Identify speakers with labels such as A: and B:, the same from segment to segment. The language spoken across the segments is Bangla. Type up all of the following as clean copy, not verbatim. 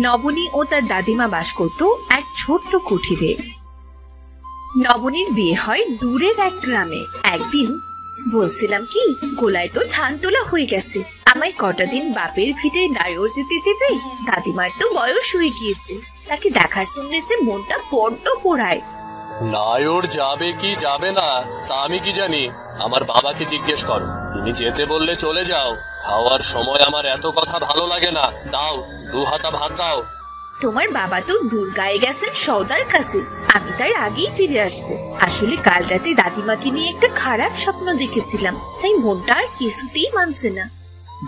A: নবনী ও তার দাদিমা বাস করত এক ছোট্ট কুঠিরে। নবনীর বিয়ে হয় দূরের এক গ্রামে। একদিন বলছিলাম কি, গোলায় তো ধান তোলা হয়ে গেছে, আমায় কটা দিন বাপের ভিটে নায়র যেতে দেবে? দাদিমার তো বয়স হয়ে গিয়েছে, তাকে দেখার জন্য যে মনটা বড্ড পোড়ায়।
B: নায়র যাবে কি যাবে না তা আমি কি জানি? আমার বাবাকে জিজ্ঞেস করো, তিনি যেতে বললে চলে যাও। খাওয়ার সময় আমার এত কথা ভালো লাগে না। দাও, 2 হাতা ভাত দাও।
A: তোমার বাবা তো দুর্গায় গেছেন সওদার কাছে, আমি তার আগেই ফিরে আসবো। আসলে কাল রাতে দাদিমাকে নিয়ে একটা খারাপ স্বপ্ন দেখেছিলাম, তাই মনটা আর কিছুতেই মানছে না।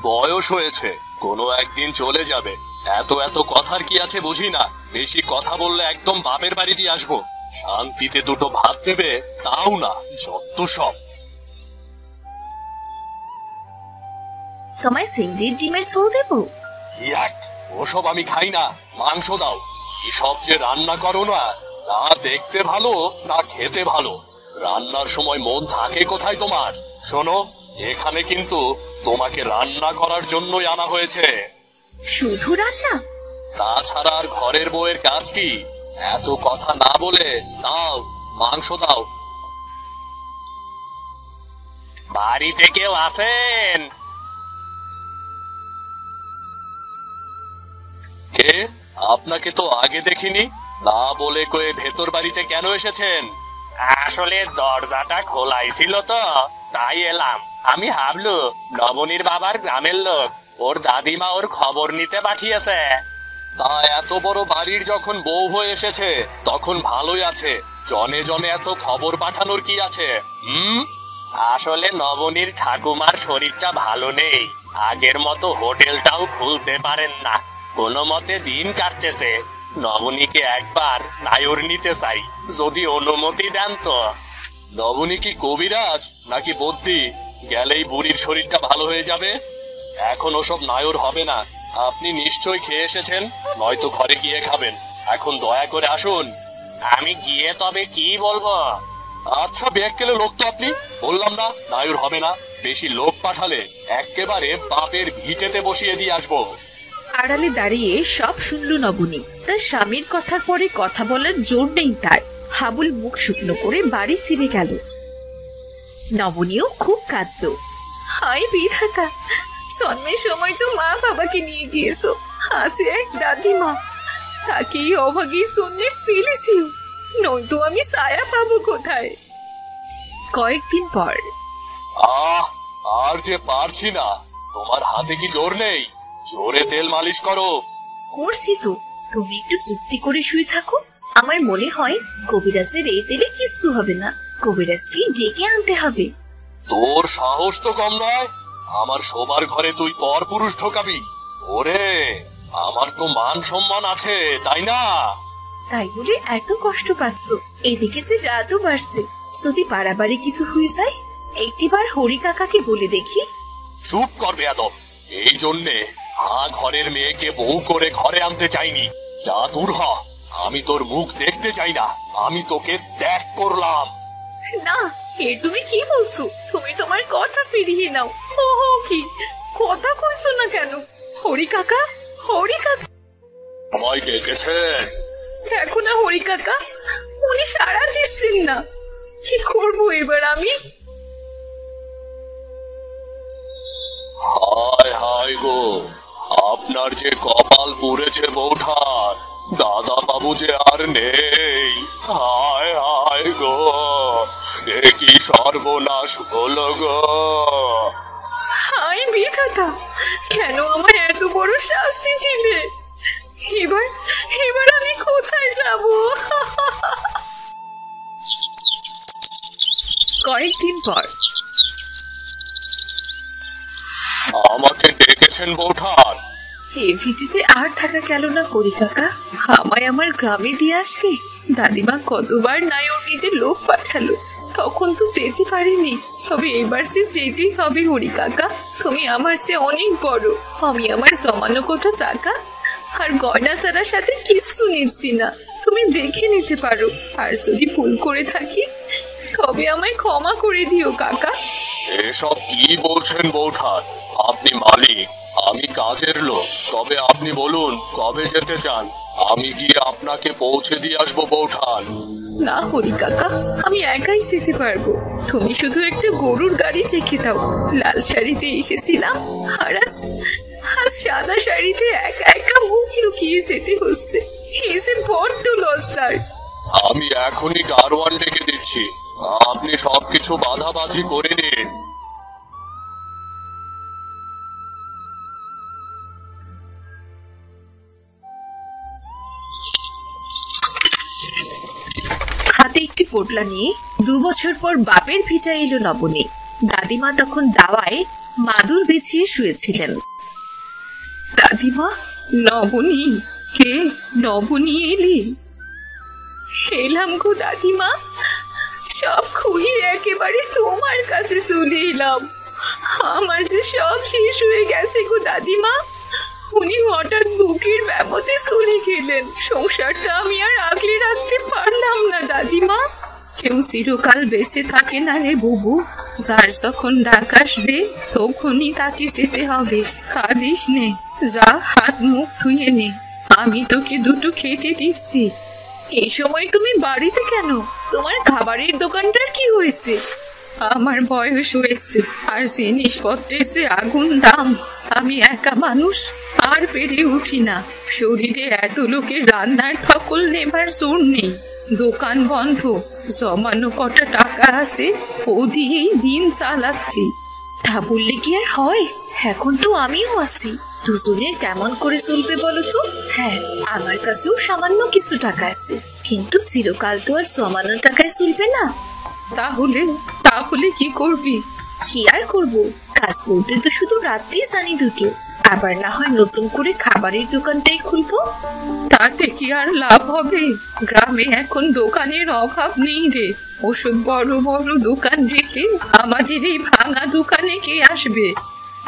B: বয়স হয়েছে, কোনো একদিন চলে যাবে। এত এত কথার কি আছে বুঝি না। বেশি কথা বললে একদম বাপের বাড়ি দিয়ে আসবো। শান্তিতে 2টো ভাত দেবে তাও না, যত সব।
A: তোমায় চিংড়ির ডিমের ঝোল দেবো?
B: ইয়াক, ওসব আমি খাই না। মাংস দাও। এসব যে রান্না করো না, না দেখতে ভালো না খেতে ভালো। রান্নার সময় মন থাকে কোথায় তোমার? শোনো, এখানে কিন্তু তোমাকে রান্না করার জন্যই আনা হয়েছে।
A: শুধু রান্না?
B: তাছাড়া আর ঘরের বউয়ের কাজ কি? এত কথা না বলে দাও, মাংস দাও। বাড়িতে কেউ আছেন? কে? আপনাকে তো আগে দেখিনি। না বলে কয়ে ভেতর বাড়িতে কেন এসেছেন? আসলে দরজাটা খোলাই ছিল তো, তাই এলাম। আমি হাবলু, নবনীর বাবার গ্রামের লোক। ওর দাদিমা ওর খবর নিতে পাঠিয়েছে। তা এত বড় বাড়ির যখন বউ হয়ে এসেছে তখন ভালোই আছে। জনে জনে এত খবর পাঠানোর কি আছে? আসলে নবনীর ঠাকুমার শরীরটা ভালো নেই। আগের মতো হোটেলটাও খুলতে পারেন না, কোনো মতে দিন কাটতেছে। নবনীকে একবার নায়র নিতে চাই, যদি অনুমতি দেন তো। নবনী কি কবিরাজ নাকি বদ্যি? গেলেই বুড়ির শরীরটা ভালো হয়ে যাবে। এখন ওসব নায়র হবে না। আপনি নিশ্চয় খেয়ে এসেছেন, নয়তো ঘরে গিয়ে খাবেন। এখন দয়া করে আসুন। আমি গিয়ে তবে কি বলবো? আচ্ছা, ব্যাককেলে লোক তো আপনি। বললাম না নায়র হবে না। বেশি লোক পাঠালে একেবারে বাপের ভিটেতে বসিয়ে দিয়ে আসবো।
A: আড়ালে দাঁড়িয়ে সব শুনল নবনী। তার স্বামীর কথার পরে কথা বলার জোর নেই তার। হাবুল মুখ শুকনো করে বাড়ি ফিরে গেল। নবনীও খুব কাঁদল। হায় বিধাতা, জন্মের সময় তো মা বাবাকে নিয়ে গিয়েছো, হাসে এক দাদিমা, তাকে এই অভাগী শূন্যে ফেলেছিও, নয়তো আমি ছায়া পাবো কোথায়? কয়েকদিন পর।
B: আর যে পারছি না। তোমার হাতে কি জোর নেই? জোরে তেল মালিশ করো।
A: করছি তো, তুমি একটু চুপটি করে শুয়ে থাকো। আমার মনে হয় কবিরাজের এই তেলে কিচ্ছু হবে না, কবিরাজকে ডেকে আনতে হবে।
B: তোর সাহস তো কম নয়। আমার শোবার ঘরে তুই পর পুরুষ ঢোকাবি? ওরে, আমার তো মান সম্মান আছে, তাই না?
A: তাই বলে এত কষ্ট পাচ্ছ? এদিকে যে রাতও বাড়ছে, যদি বাড়াবাড়ি কিছু হয়ে যায়। একটিবার হরি কাকাকে বলে দেখি।
B: চুপ কর বেয়াদব। এই জন্যে ঘরের মেয়েকে বউ করে ঘরে আনতে চাইনি। যা দূর হ, আমি তোর মুখ দেখতে চাই না। আমি তোকে ত্যাগ করলাম।
A: না, এ তুমি কি বলছো? তুমি তোমার কথা ফিরিয়ে নাও। ও কি কথা কইছো না কেন? হরি কাকা, হরি কাকা।
B: আমায় ডেকেছেন?
A: দেখো না হরি কাকা, উনি সাড়া দিচ্ছেন না। কি করবো এবার আমি?
B: হায় হায় গো, আপনার যে কপাল পুড়েছে বৌঠার। দাদা বাবু যে আর নেই। হায় হায় গো, এ কি সর্বনাশ হলো গো।
A: হায় বিধাতা, কেন আমার এত বড় শাস্তি দিলে? এবার এবার আমি কোথায় যাব? কয়েকদিন পর।
B: আমাকে ডেকেছেন বৌঠার?
A: এই ভিটিতে আর থাকা গেল না হরি কাকা, আমায় আমার গ্রামে দিয়ে আসবে। দাদিমা কতবার নায়র নিতে লোক পাঠালো, তখন তো যেতে পারিনি। তবে এবার সে যেতেই হবে হরি কাকা। তুমি আমার সে অনেক বড়। আমি আমার জমানো কত টাকা আর গয়না ছাড়ার সাথে কিচ্ছু নিচ্ছি না, তুমি দেখে নিতে পারো। আর যদি ভুল করে থাকি তবে আমায় ক্ষমা করে দিও কাকা।
B: এসব কি বলছেন বৌঠার? আপনি মালিক, আমি কাজের লোক, তবে আপনি বলুন কবে যেতে চান, আমি গিয়ে আপনাকে পৌঁছে দিয়ে আসবো বৌঠান।
A: না হরি কাকা, আমি একাই যেতে পারবো। তুমি শুধু একটা গরুর গাড়ি রেখে দাও। লাল শাড়িতে এসেছিলাম, আর আজ সাদা শাড়িতে একা একা মুখ লুকিয়ে যেতে হচ্ছে। এসে বড্ড লজ্জার।
B: আমি এখনই গাড়োয়ান ডেকে দিচ্ছি, আপনি সবকিছু বাধাবাধি করে নিন।
A: হাতে একটি পোটলা নিয়ে 2 বছর পর বাপের ভিটা এলো নবনী। দাদিমা তখন দাওয়ায় মাদুর বিছিয়ে শুয়েছিলেন। দাদিমা, নবনী কে? নবনী এলি? এলাম গো দাদিমা, সব খুঁড়িয়ে একেবারে তোমার কাছে চলে এলাম। আমার যে সব শেষ হয়ে গেছে গো দাদিমা। উনি হঠাৎ বুকের ব্যাপতে চলে গেলেন। সংসারটা আমি আর আগলে রাখতে পারলাম না দাদিমা। কেউ চিরকাল বেঁচে থাকে না রে বুবু। যার যখন ডাক আসবে তখনই তাকে যেতে হবে। কাঁদিস নে, যা হাত মুখ ধুয়ে নে, আমি তোকে দুটো খেতে দিচ্ছি। এই সময় তুমি বাড়িতে কেন? তোমার খাবারের দোকানটার কি হয়েছে? আমার বয়স হয়েছে, আর জিনিসপত্রের যে আগুন দাম। আমি একা মানুষ, আর পেরে উঠি না। শরীরে এত লোকের রান্নার ধকল নেবার জোর নেই। দোকান বন্ধ, জমানো কটা টাকা আছে, ও দিয়েই দিন চালাচ্ছি। তা বললে কি আর হয়? এখন তো আমিও আছি, দুজনের কেমন করে চলবে বলো তো? হ্যাঁ, আমার কাছেও সামান্য কিছু টাকা আছে, কিন্তু চিরকাল তো আর জমানো টাকায় চলবে না। তাহলে তাহলে কি করবি? কি আর করব, কাজ বলতে তো শুধু রাতেই জানি দুটো। আবার না হয় নতুন করে খাবারের দোকানটাই খুলবো। তাতে কি আর লাভ হবে? গ্রামে এখন দোকানের অভাব নেই রে। ওসব বড় বড় দোকান রেখে আমাদের এই ভাঙা দোকানে কে আসবে?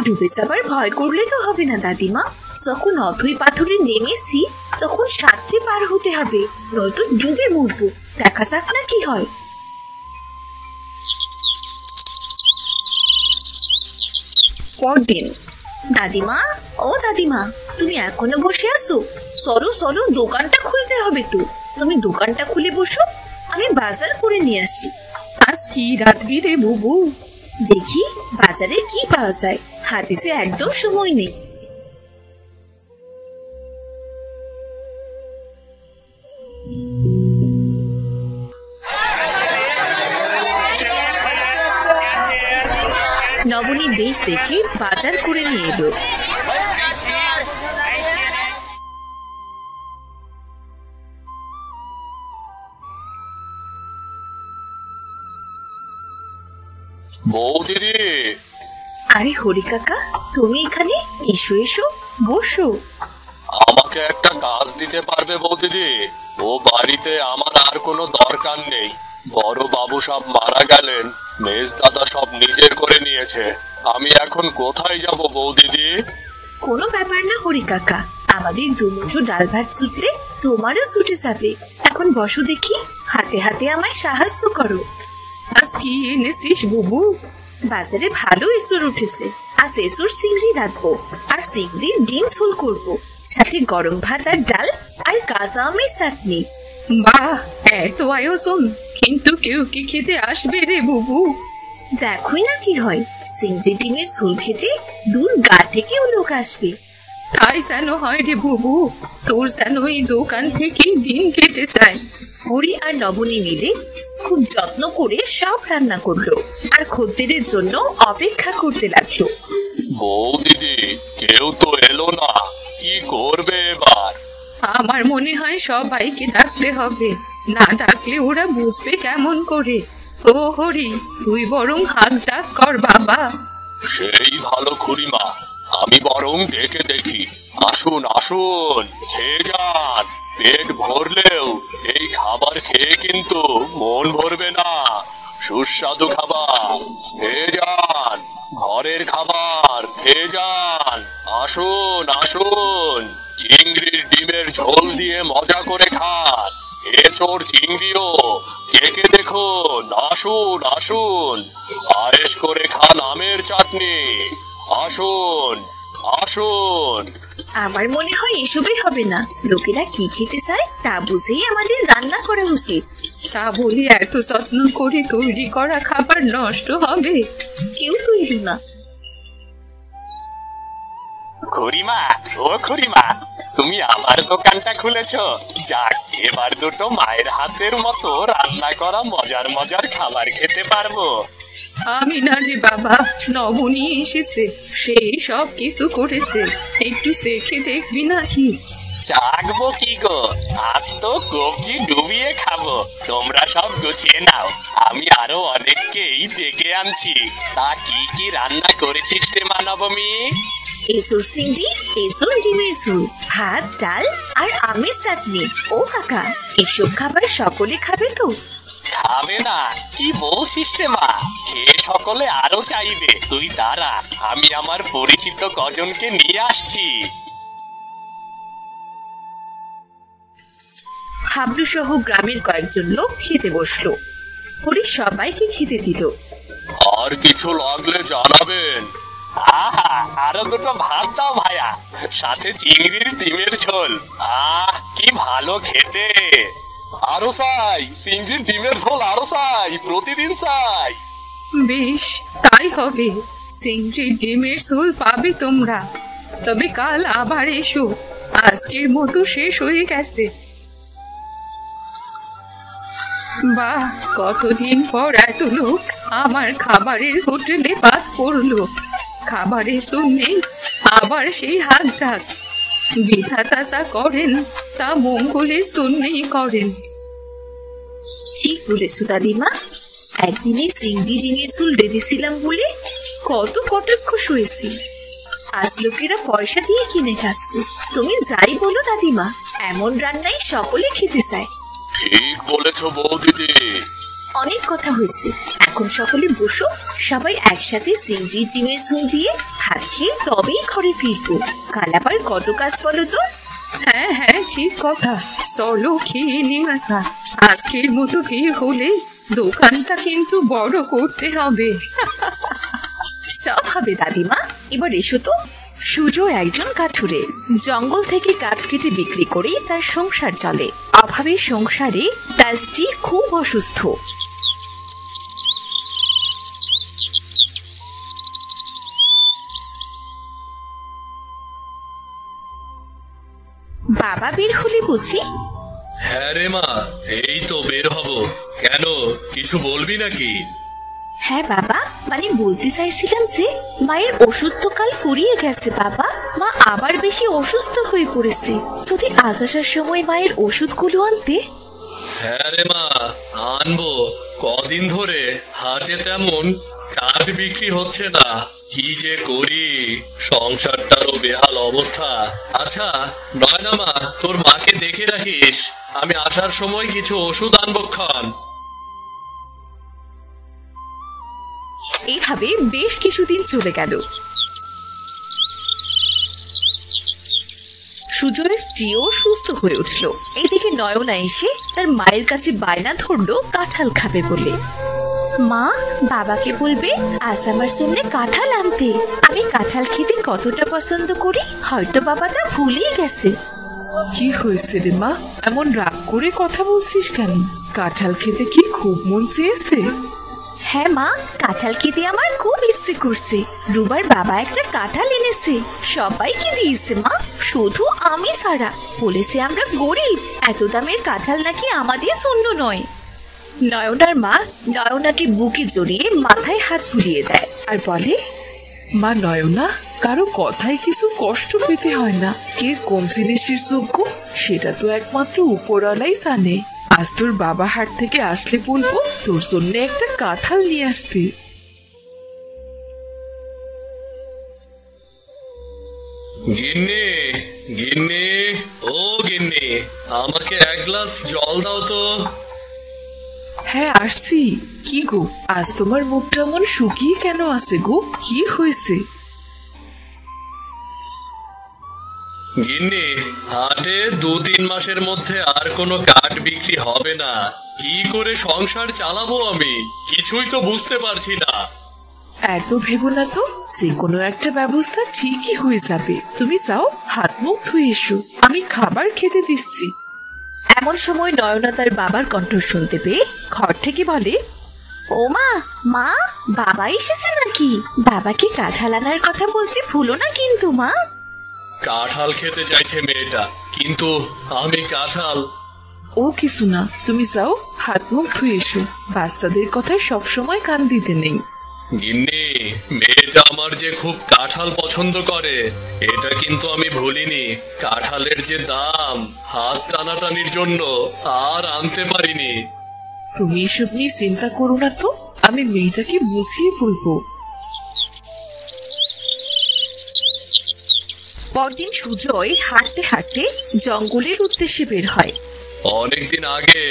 A: ডুবে যাবার ভয় করলে তো হবে না দাদিমা। যখন অথই পাথরে নেমেছি তখন সাতটি পার হতে হবে, নয়তো ডুবে মরবো। দেখা যাক না কি হয়। পরদিন। দাদিমা, ও দাদিমা, তুমি এখনো বসে আছো? চলো চলো, দোকানটা খুলতে হবে তো। তুমি দোকানটা খুলে বসো, আমি বাজার করে নিয়ে আসি। আজ কি রাতবি রে বুবু? দেখি বাজারে কি পাওয়া যায়, হাতে যে একদম সময় নেই। নবনী বেশ দেখে বাজার করে নিয়ে এলো।
B: বউ দিদি!
A: আরে হরি কাকা, তুমি এখানে? এসো এসো, বসো।
B: আমাকে একটা কাজ দিতে পারবে বউ দিদি? ও বাড়িতে আমার আর কোনো দরকার নেই। বড় বাবু সব মারা গেলেন, মেজ দাদা সব নিজের করে নিয়েছে। আমি এখন কোথায় যাব বউ দিদি?
A: কোনো ব্যাপার না হরি কাকা, আমাদের দুমুঠো ডাল ভাত ছুটলে তোমারও ছুটে যাবে। এখন বসো দেখি, হাতে হাতে আমায় সাহায্য করো। আজ কি এনেছিস বুবু? বাজারে ভালো এসুর উঠেছে। আজ এসুর চিংড়ি রাখবো, আর চিংড়ির ডিম ঝোল করবো, সাথে গরম ভাত আর ডাল আর কাঁচা আমের চাটনি। বাহ, এত আয়োজন! কিন্তু কেউ কি খেতে আসবে রে বুবু? দেখোই না কি হয়, চিংড়ি ডিমের ঝোল খেতে দূর গা থেকেও লোক আসবে। তাই যেন হয় রে বুবু, তোর যেন এই দোকান থেকে দিন কেটে যায়। হরি আর নবনী মিলে খুব যত্ন করে সব রান্না করলো, আর খদ্দেরের জন্য অপেক্ষা করতে লাগলো।
B: বউ দিদি, কেউ তো এলো না, কি করবে এবার?
A: আমার মনে হয় সবাইকে ডাকতে হবে, না ডাকলে ওরা বুঝবে কেমন করে। ও হরি, তুই বরং হাত ডাক কর বাবা।
B: সেই ভালো খুড়িমা, আমি বরং ডেকে দেখি। আসুন আসুন, খেয়ে যান। পেট ভরলেও এই খাবার খেয়ে কিন্তু মন ভরবে না। সুস্বাদু খাবার, খেয়ে যান। ঘরের খাবার খেয়ে যান। আসুন আসুন, চিংড়ির ডিমের ঝোল দিয়ে মজা করে খান। এঁচোড় চিংড়িও চেখে দেখুন। আসুন আসুন, আয়েশ করে খান আমের চাটনি। আসুন, আসুন।
A: আমার মনে হয় এসবই হবে না, লোকেরা কি খেতে চায় তা বুঝেই আমাদের রান্না করা উচিত। তা বলি এত যত্ন করে তৈরি করা খাবার নষ্ট হবে? কেউ তো এলো না।
B: খুড়িমা, ও খুড়িমা, তুমি আমার দোকানটা খুলেছো। যাক, এবার দুটো মায়ের হাতের মতো রান্না করা মজার মজার খাবার খেতে পারবো।
A: আমি না রে বাবা, নবনী এসেছে, সেই সব কিছু করেছে, একটু চেখে দেখবি নাকি?
B: চাকবো কি গো, আজ তো কবজি ডুবিয়ে খাবো। তোমরা সব গুছিয়ে নাও, আমি আরো অনেককেই ডেকে আনছি। তা কি কি রান্না করেছিস রে মা নবমী?
A: এসুর চিংড়ি, এসুর ডিমের ঝোল, ভাত ডাল আর আমের চাটনি। ও কাকা, এসব খাবার সকলে খাবে তো?
B: খাবে না? কি বলছিস রে মা, খেয়ে সকলে আরো চাইবে। তুই দাঁড়া, আমি আমার পরিচিত কজনকে নিয়ে আসছি।
A: হাবলু সহ গ্রামের কয়েকজন লোক খেতে বসলো। হরি সবাইকে খেতে দিল।
B: আর কিছু লাগলে জানাবেন। আহা, আরো দুটো ভাত দাও ভাইয়া, সাথে চিংড়ির ডিমের ঝোল। আহ, কি ভালো খেতে। আরো চাই, চিংড়ির ডিমের ঝোল আরো চাই, প্রতিদিন চাই।
A: বেশ, তাই হবে। চিংড়ির ডিমের ঝোল পাবে তোমরা, তবে কাল আবার এসো, আজকের মতো শেষ হয়ে গেছে। বাহ, কতদিন পর এত লোক আমার খাবারের হোটেলে বাদ পড়লো। খাবারের জন্যে আবার সেই হাত ডাক। বিধাতা যা করেন তা মঙ্গলের জন্যেই করেন। ঠিক বলেছো দাদিমা, একদিনে চিংড়ি ডিমের ঝোল রেঁধেছিলাম বলে কত কটাক্ষ শুয়েছি, আজ লোকেরা পয়সা দিয়ে কিনে খাচ্ছে। তুমি যাই বলো দাদিমা, এমন রান্নাই সকলে খেতে চায়।
B: ঠিক বলেছো বৌদিদি।
A: অনেক কথা হয়েছে, এখন সকলে বসো, সবাই একসাথে চিংড়ির ডিমের ঝোল দিয়ে ভাত খেয়ে তবেই ঘরে ফিরবো। কাল আবার কত কাজ বলো তো? হ্যাঁ হ্যাঁ, ঠিক কথা, চলো খেয়ে নিয়ে আসা। আজকের মতো খেয়ে হলে দোকানটা কিন্তু বড় করতে হবে। সব হবে দাদিমা, এবার এসো তো। সুজয় একজন কাঠুরে, জঙ্গল থেকে কাঠ কেটে বিক্রি করেই তার সংসার চলে। অভাবের সংসারে তার স্ত্রী খুব অসুস্থ। বাবা বের হলে বুঝি?
C: হ্যাঁ রে মা, এই তো বের হব। কেন, কিছু বলবি নাকি?
A: হ্যাঁ বাবা, মানে বলতে চাইছিলাম যে মায়ের ওষুধ তো কাল ফুরিয়ে গেছে বাবা, মা আবার বেশি অসুস্থ হয়ে পড়েছে। যদি আজ আসার সময় মায়ের ওষুধগুলো আনতে।
C: হ্যাঁ রে মা, আনবো। কদিন ধরে হাটে তেমন কাঠ বিক্রি হচ্ছে না, কি যে করি, সংসারটারও বেহাল অবস্থা। আচ্ছা নয়না মা, তোর মাকে দেখে রাখিস, আমি আসার সময় কিছু ওষুধ আনবো ক্ষণ।
A: এইভাবে বেশ কিছুদিন চলে গেল। সুজয়ের স্ত্রীও সুস্থ হয়ে উঠল। এইদিকে নয়না এসে তার মায়ের কাছে বায়না ধরলো কাঁঠাল খাবে বলে। মা, বাবাকে বলবে আজ আমার জন্য কাঁঠাল আনতে। আমি কাঁঠাল খেতে কতটা পছন্দ করি, হয়তো বাবা তা ভুলেই গেছে।
D: কি হয়েছে রে মা, এমন রাগ করে কথা বলছিস কেন? কাঁঠাল খেতে কি খুব মন চেয়েছে?
A: হ্যাঁ মা, কাঁঠাল খেতে আমার খুব ইচ্ছে করছে। রুবার বাবা একটা কাঁঠাল এনেছে, সবাইকে দিয়েছে মা, শুধু আমি ছাড়া। বলেছে আমরা গরিব, এত দামের কাঁঠাল নাকি আমাদের শূন্য নয়। নয়নার মা নয়নাকে বুকে জড়িয়ে মাথায় হাত বুলিয়ে দেয় আর বলে,
D: মা নয়না, কারো কথায় কিছু কষ্ট পেতে হয় না। কে কোন জিনিসের যোগ্য সেটা তো একমাত্র উপরওয়ালাই জানে। আজ তোর বাবা হাট থেকে আসলে বলবো তোর জন্য একটা কাঁঠাল নিয়ে আসতে।
C: গিন্নি, গিন্নি, ও গিন্নি, আমাকে এক গ্লাস জল দাও তো।
D: হ্যাঁ আসছি। কি গো, আজ তোমার মুখটা এমন শুকিয়ে কেন আছে গো? কি হয়েছে?
C: গিন্নি, হাটে 2-3 মাসের মধ্যে আর কোনো কাঠ বিক্রি হবে না। কি করে সংসার চালাবো আমি, কিছুই তো বুঝতে পারছি না।
D: এত ভেবো না তো, যে কোনো একটা ব্যবস্থা ঠিকই হয়ে যাবে। তুমি যাও, হাত মুখ ধুয়ে এসো, আমি খাবার খেতে দিচ্ছি।
A: এমন সময় নয়না তার বাবার কণ্ঠ শুনতে পেয়ে ঘর থেকে বলে, ও মা, মা, বাবা এসেছে নাকি? বাবাকে কাঁঠাল আনার কথা বলতে ভুলো না কিন্তু মা।
C: কাঁঠাল খেতে চাইছে মেয়েটা, কিন্তু আমি কাঁঠাল।
D: ও কিছু না, তুমি যাও, হাত মুখ ধুয়ে এসো। বাচ্চাদের কথায় সবসময় কান দিতে নেই।
C: গিন্নি, মেয়েটা আমার যে খুব কাঁঠাল পছন্দ করে এটা কিন্তু আমি ভুলিনি। কাঁঠালের যে দাম, হাত টানাটানির জন্য আর আনতে পারিনি।
D: তুমি এসব নিয়ে চিন্তা করো না তো, আমি মেয়েটাকে বুঝিয়ে বলবো।
A: পরদিন সুজয় হাঁটতে হাঁটতে জঙ্গলের উদ্দেশ্যে বের হয়।
C: অনেকদিন আগে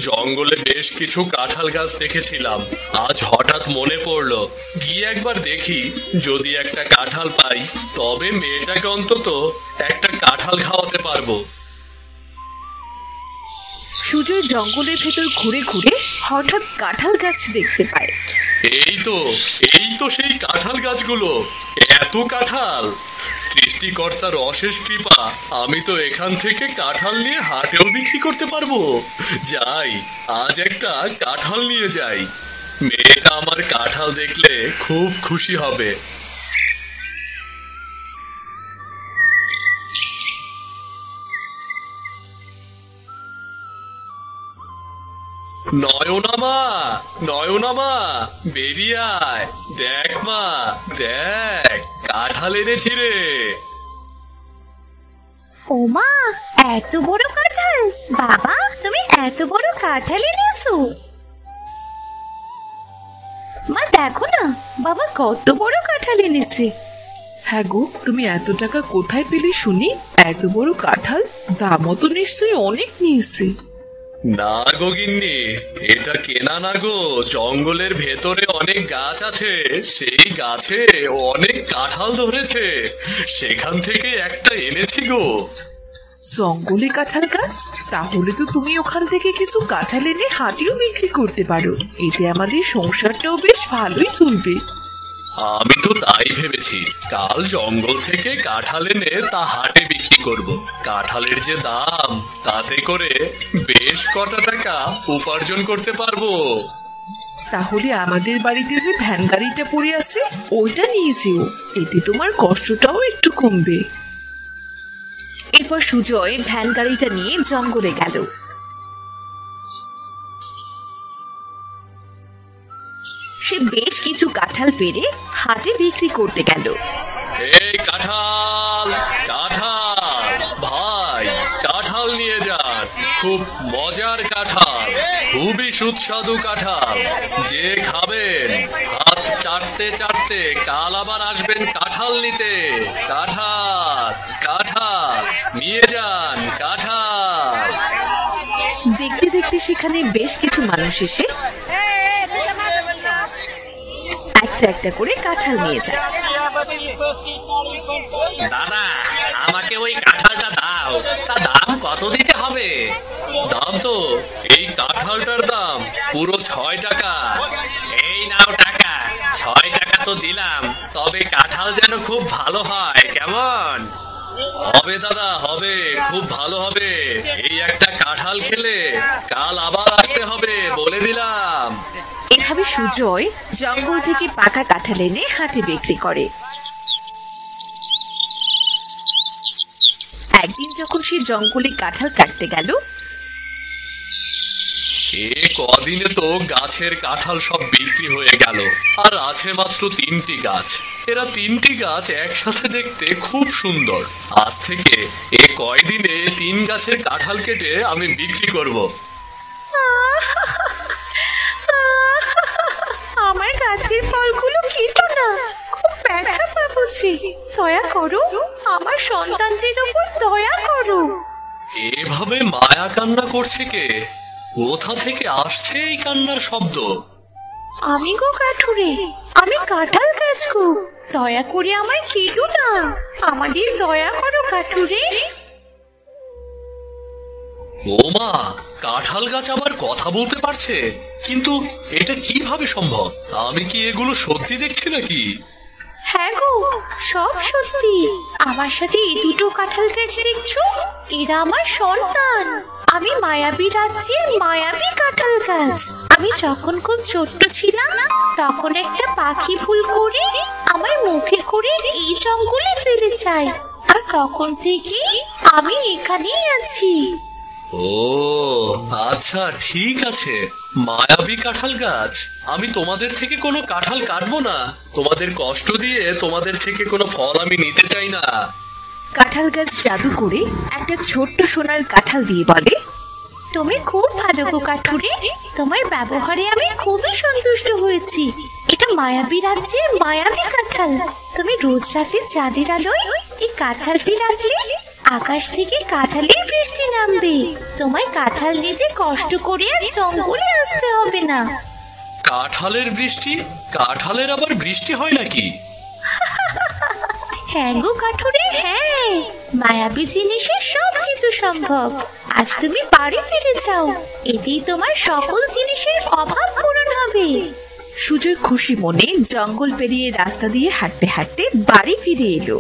C: জঙ্গলে বেশ কিছু কাঁঠাল গাছ দেখেছিলাম। আজ হঠাৎ মনে পড়লো গিয়ে একবার দেখি, যদি একটা কাঁঠাল পাই তবে মেয়েটাকে অন্তত একটা কাঁঠাল খাওয়াতে পারবো।
A: সুজয় জঙ্গলের ভেতর ঘুরে ঘুরে হঠাৎ কাঁঠাল গাছ দেখতে পায়।
C: এই তো সেই কাঁঠাল গাছগুলো। এত কাঁঠাল! সৃষ্টিকর্তার অশেষ কৃপা, আমি তো এখান থেকে কাঁঠাল নিয়ে হাটেও বিক্রি করতে পারবো। যাই, আজ একটা কাঁঠাল নিয়ে যাই। মেয়েটা আমার কাঁঠাল দেখলে খুব খুশি হবে। নয়নামা, নয়নামা, বেরিয়ে আয়। দেখ মা, দেখ কাঁঠাল এনেছি রে।
A: ও মা, এত বড় কাঁঠাল! বাবা, তুমি এত বড় কাঁঠাল এনেছো? মা দেখো না, বাবা কত বড় কাঁঠাল এনেছে।
D: হ্যাঁ গো, তুমি এত টাকা কোথায় পেলে শুনি? এত বড় কাঁঠাল, দামও তো নিশ্চয়ই অনেক নিয়েছে।
C: না গো গিন্নি, এটা কেনা না গো। জঙ্গলের ভেতরে অনেক গাছ আছে, সেই গাছে অনেক কাঁঠাল ধরেছে, সেখান থেকে একটা এনেছি গো।
D: জঙ্গলে কাঁঠাল গাছ? তাহলে তো তুমি ওখান থেকে কিছু কাঁঠাল এনে হাটেও বিক্রি করতে পারো। এতে আমাদের সংসারটাও বেশ ভালোই চলবে।
C: আমি তো তাই ভেবেছি, কাল জঙ্গল থেকে কাঁঠাল এনে তা হাটে বিক্রি করব। কাঁঠালের যে দাম, তাতে করে বেশ কটা টাকা উপার্জন করতে পারবো।
D: তাহলে আমাদের বাড়িতে যে ভ্যান গাড়িটা পড়ে আছে ওইটা নিয়ে যেও, এতে তোমার কষ্টটাও একটু কমবে।
A: এরপর সুজয় ভ্যান গাড়িটা নিয়ে জঙ্গলে গেল। সে বেশ কিছু কাঁঠাল পেড়ে হাটে বিক্রি করতে গেল।
C: এই কাঁঠাল, কাঁঠাল ভাই, কাঁঠাল নিয়ে যান। খুব মজার কাঁঠাল, খুবই সুস্বাদু কাঁঠাল। যে খাবেন হাত চাটতে চাটতে কাল আবার আসবেন কাঁঠাল নিতে। কাঁঠাল, কাঁঠাল নিয়ে যান, কাঁঠাল।
A: দেখতে দেখতে সেখানে বেশ কিছু মানুষ এসে একটা একটা করে কাঁঠাল নিয়ে যায়।
B: দাদা, আমাকে ওই কাঁঠালটা দাও। তা দাম কত দিতে হবে?
C: দাম তো, এই কাঁঠালটার দাম পুরো 6 টাকা।
B: এই নাও টাকা। 6 টাকা তো দিলাম, তবে কাঁঠাল যেন খুব ভালো হয়, কেমন?
C: হবে দাদা, হবে, খুব ভালো হবে। এই একটা কাঁঠাল খেলে কাল আবার আসতে হবে, বলে দিলাম।
A: এভাবে সুজয় জঙ্গল থেকে পাকা কাঁঠাল এনে হাটে বিক্রি করে। একদিন যখন সে জঙ্গলে কাঁঠাল কাটতে গেল,
C: কদিনে তো গাছের কাঁঠাল সব বিক্রি হয়ে গেল, আর আছে মাত্র 3টি গাছ। এরা 3টি গাছ একসাথে দেখতে খুব সুন্দর। আজ থেকে কয়দিনে 3 গাছের কাঁঠাল কেটে আমি বিক্রি করব।
A: আমার গাছের ফলগুলো কেটো না, খুব ব্যথা পাচ্ছি। দয়া করো, আমার সন্তানদের উপর দয়া করো।
C: এভাবে মায়া কান্না করছে কে? কোথা থেকে আসছে এই কান্নার শব্দ?
A: আমি গো কাঠুরে, আমি কাঁঠাল গাছ গো। দয়া করে আমায় কেটো না, আমাদের দয়া করো কাঠুরে।
C: ও মা, কাঁঠাল গাছ আবার কথা বলতে পারছে? কিন্তু এটা কিভাবে সম্ভব? আমি কি এগুলো সত্যি দেখছি নাকি?
A: হ্যাঁ গো, সব সত্যি। আমার সাথে এই দুটো কাঁঠাল গাছ দেখছো, এরা আমার সন্তান। আমি মায়াবী রাজ্যের মায়াবী কাঁঠাল গাছ। আমি যখন খুব ছোট্ট ছিলাম তখন একটা পাখি ভুল করে আমার মুখে করে এই জঙ্গলে ফেলে যায়, আর তখন থেকে আমি এখানেই আছি।
C: ও আচ্ছা, ঠিক আছে। মায়াবী কাঁঠাল গাছ, আমি তোমাদের থেকে কোনো কাঁঠাল কাটবো না। তোমাদের কষ্ট দিয়ে তোমাদের থেকে কোনো ফল আমি নিতে চাই না।
A: কাঁঠাল গাছ জাদু করে একটা ছোট্ট সোনার কাঁঠাল দিয়ে বলে, তুমি খুব ভালো গো কাঠুরে, তোমার ব্যবহারে আমি খুবই সন্তুষ্ট হয়েছি। এটা মায়াবী রাজ্যের মায়াবী কাঁঠাল। তুমি রোজ রাতে চাঁদের আলোয় এই কাঁঠালটি রাখলে আকাশ থেকে কাঁঠালের বৃষ্টি নামবে। তোমায় কাঁঠাল নিতে কষ্ট করে আর জঙ্গলে আসতে হবে না।
C: কাঁঠালের বৃষ্টি? কাঁঠালের আবার বৃষ্টি হয় নাকি?
A: হ্যাঁ গো কাঠুরে, হ্যাঁ, মায়াবী জিনিসের সব কিছু সম্ভব। আজ তুমি বাড়ি ফিরে যাও, এতেই তোমার সকল জিনিসের অভাব পূরণ হবে। সুজয় খুশি মনে জঙ্গল পেরিয়ে রাস্তা দিয়ে হাঁটতে হাঁটতে বাড়ি ফিরে এলো।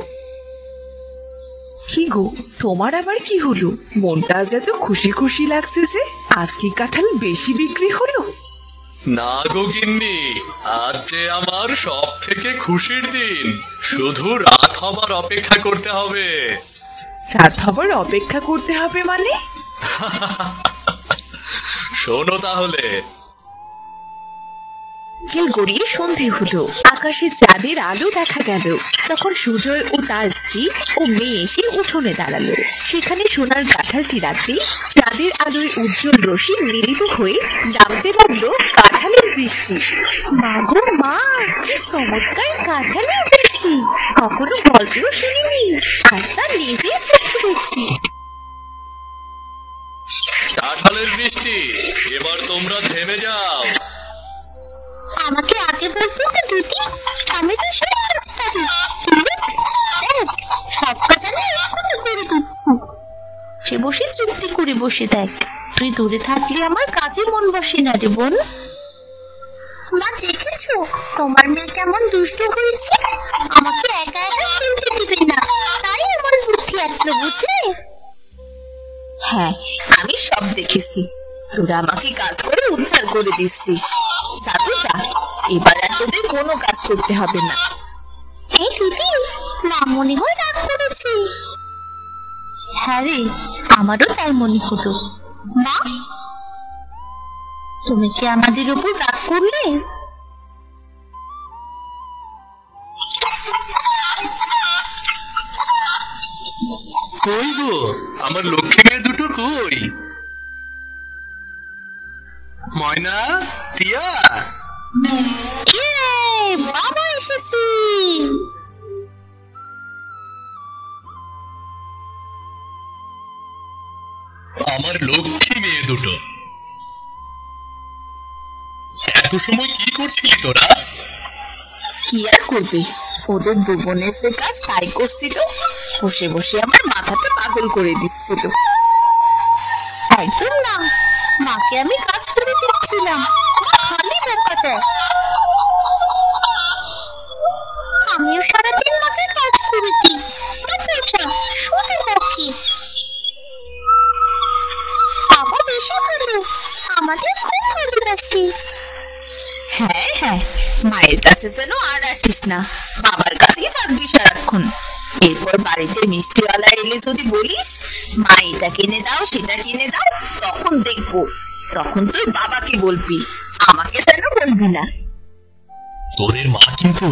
D: কি গো, তোমার আবার কি হলো? মনটা আজ এত খুশি খুশি লাগছে যে? আজ কি কাঁঠাল বেশি বিক্রি হলো?
C: না গো গিন্নি, আজ যে আমার সব থেকে খুশির দিন। শুধু রাত হবার অপেক্ষা করতে হবে।
D: রাত হবার অপেক্ষা করতে হবে মানে?
C: শোনো তাহলে।
A: বিকেল গড়িয়ে সন্ধে হলো, আকাশে চাঁদের আলো দেখা গেল। তখন সুজয় ও তার স্ত্রী ও মেয়ে এসে উঠোনে দাঁড়ালো। সেখানে সোনার কাঁঠালটি রাখতে চাঁদের আলোয় উজ্জ্বল রশ্মি মিলিত হয়ে নামতে লাগলো কাঁঠালের বৃষ্টি। মা গো মা, কি চমৎকার কাঁঠালের বৃষ্টি! কখনো গল্পও শুনিনি, আজ তা নিজের চোখে দেখছি।
C: কাঁঠালের বৃষ্টি, এবার তোমরা থেমে যাও।
A: আমাকে আগে বলতো তো দিদি, আমি তো সব কাজ পারি। সব কাজ আমি এক্ষুনি করে দিচ্ছি। সে বসে চুক্তি করে বসে দেখ, তুই দূরে থাকলে আমার কাজে মন বসে না রে বোন। মা দেখেছো তোমার মেয়ে কেমন দুষ্ট হয়েছে? আমাকে একা একা খেলতে দিবে না, তাই আমার বুদ্ধি আসলো, বুঝলে? হ্যাঁ, আমি সব দেখেছি। তোরা আমাকে কাজ করে উদ্ধার করে দিচ্ছিস। যাবো যা, এবার আর তোদের কোনো কাজ করতে হবে না। এই দিদি, মা মনে হয় রাগ করেছে। হ্যাঁ রে, আমারও তাই মনে হলো। মা, তুমি কি আমাদের উপর রাগ করলে?
C: কই গো, আমার লক্ষ্মী মেয়ে দুটো কই? ময়না, টিয়া,
A: বাবা এসেছি।
C: আমার লক্ষ্মী মেয়ে দুটো। এত সময় কি করছিলি তোরা?
A: কি আর করবে, ওদের দু বোনের যে কাজ তাই করছিল। বসে বসে আমার মাথাটা পাগল করে দিচ্ছিল। একদম না, মাকে আমি কাজ করে দিচ্ছিলাম, মা খালি বোকা দেয়। আমিও সারাদিন মাকে কাজ করে দিই। শুধু নাকি বাবা বেশি ভালো, আমাদের খুব ভালোবাসি। হ্যাঁ হ্যাঁ, মায়ের কাছে যেন আর আসিস না, বাবার কাছেই থাকবি সারাক্ষণ। এরপর বাড়িতে মিষ্টিওয়ালা এলে যদি বলিস মা এটা কিনে দাও সেটা কিনে দাও, তখন দেখবো। তখন তুই বাবাকে বলবি, আমাকে যেন বলবি না।
C: তোদের মা কিন্তু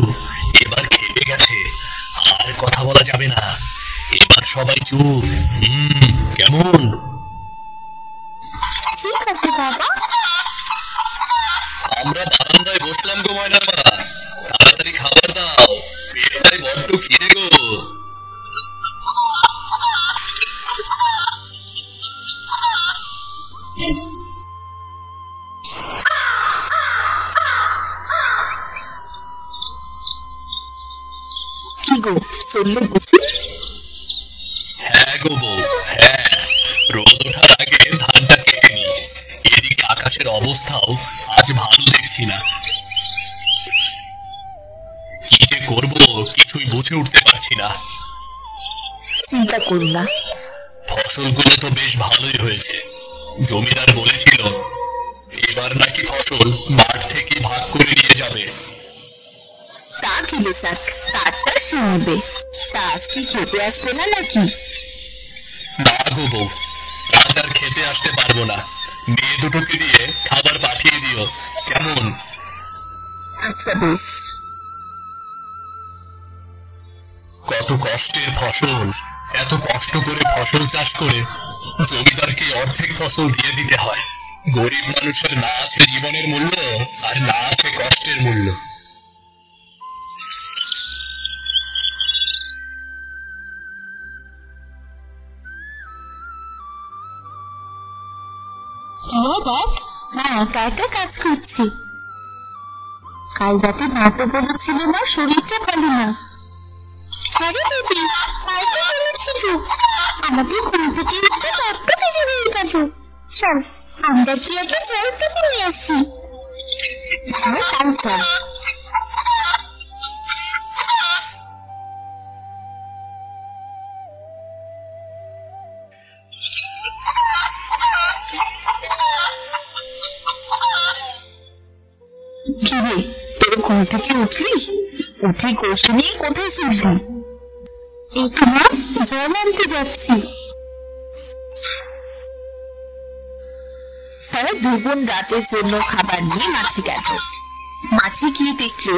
C: এবার খেপে গেছে, আর কথা বলা যাবে না। এবার সবাই চুপ। কেমন?
A: ঠিক আছে বাবা।
C: আমরা বারান্দায় বসলাম গো ময়নার মা, তাড়াতাড়ি খাবার দাও, পেটটায় বড্ড খিদে গো।
A: কি গো, চললো বুঝি?
C: হ্যাঁ গো বউ, হ্যাঁ, রোদ ওঠার আগে ধানটা কেটে নি। এদিকে আকাশের অবস্থাও আজ পাচ্ছি না। কি যে করবো কিছুই বুঝে উঠতে পারছি না।
A: চিন্তা করুন না,
C: ফসলগুলো তো বেশ ভালোই হয়েছে। জমিদার বলেছিল এবার নাকি ফসল মাঠ থেকে ভাগ করে নিয়ে যাবে।
A: তা খেলে যাক, তারটা শুনবে। তা আজ কি খেতে আসবে না নাকি?
C: না গো বউ, আজ আর খেতে আসতে পারবো না। মেয়ে দুটোকে দিয়ে খাবার পাঠিয়ে দিও কেমন?
A: আচ্ছা বেশ।
C: কত কষ্টের ফসল, এত কষ্ট করে ফসল চাষ করে জমিদারকে অর্ধেক ফসল দিয়ে দিতে হয়। গরিব মানুষের না আছে জীবনের মূল্য, আর না আছে কষ্টের মূল্য।
A: দেখ, না একা একা কাজ করছি। কাল রাতে মাকে বলেছিল না শরীরটা ভালো না। আরে দিদি, কাল তো বলেছিল আমাকে ঘুম থেকে উঠতে বড্ড দেরি হয়ে গেল। চল আমরা কি আগে জল থেকে নিয়ে আসি? হ্যাঁ কাল চল। কিরে, তোর ঘুম থেকে উঠলি? উঠে কষে নিয়ে কোথায় চললি? এই তো মা, জল আনতে যাচ্ছি। তারা দুগুণ রাতের জন্য খাবার নিয়ে মাছি গেল। মাছি গিয়ে দেখলো,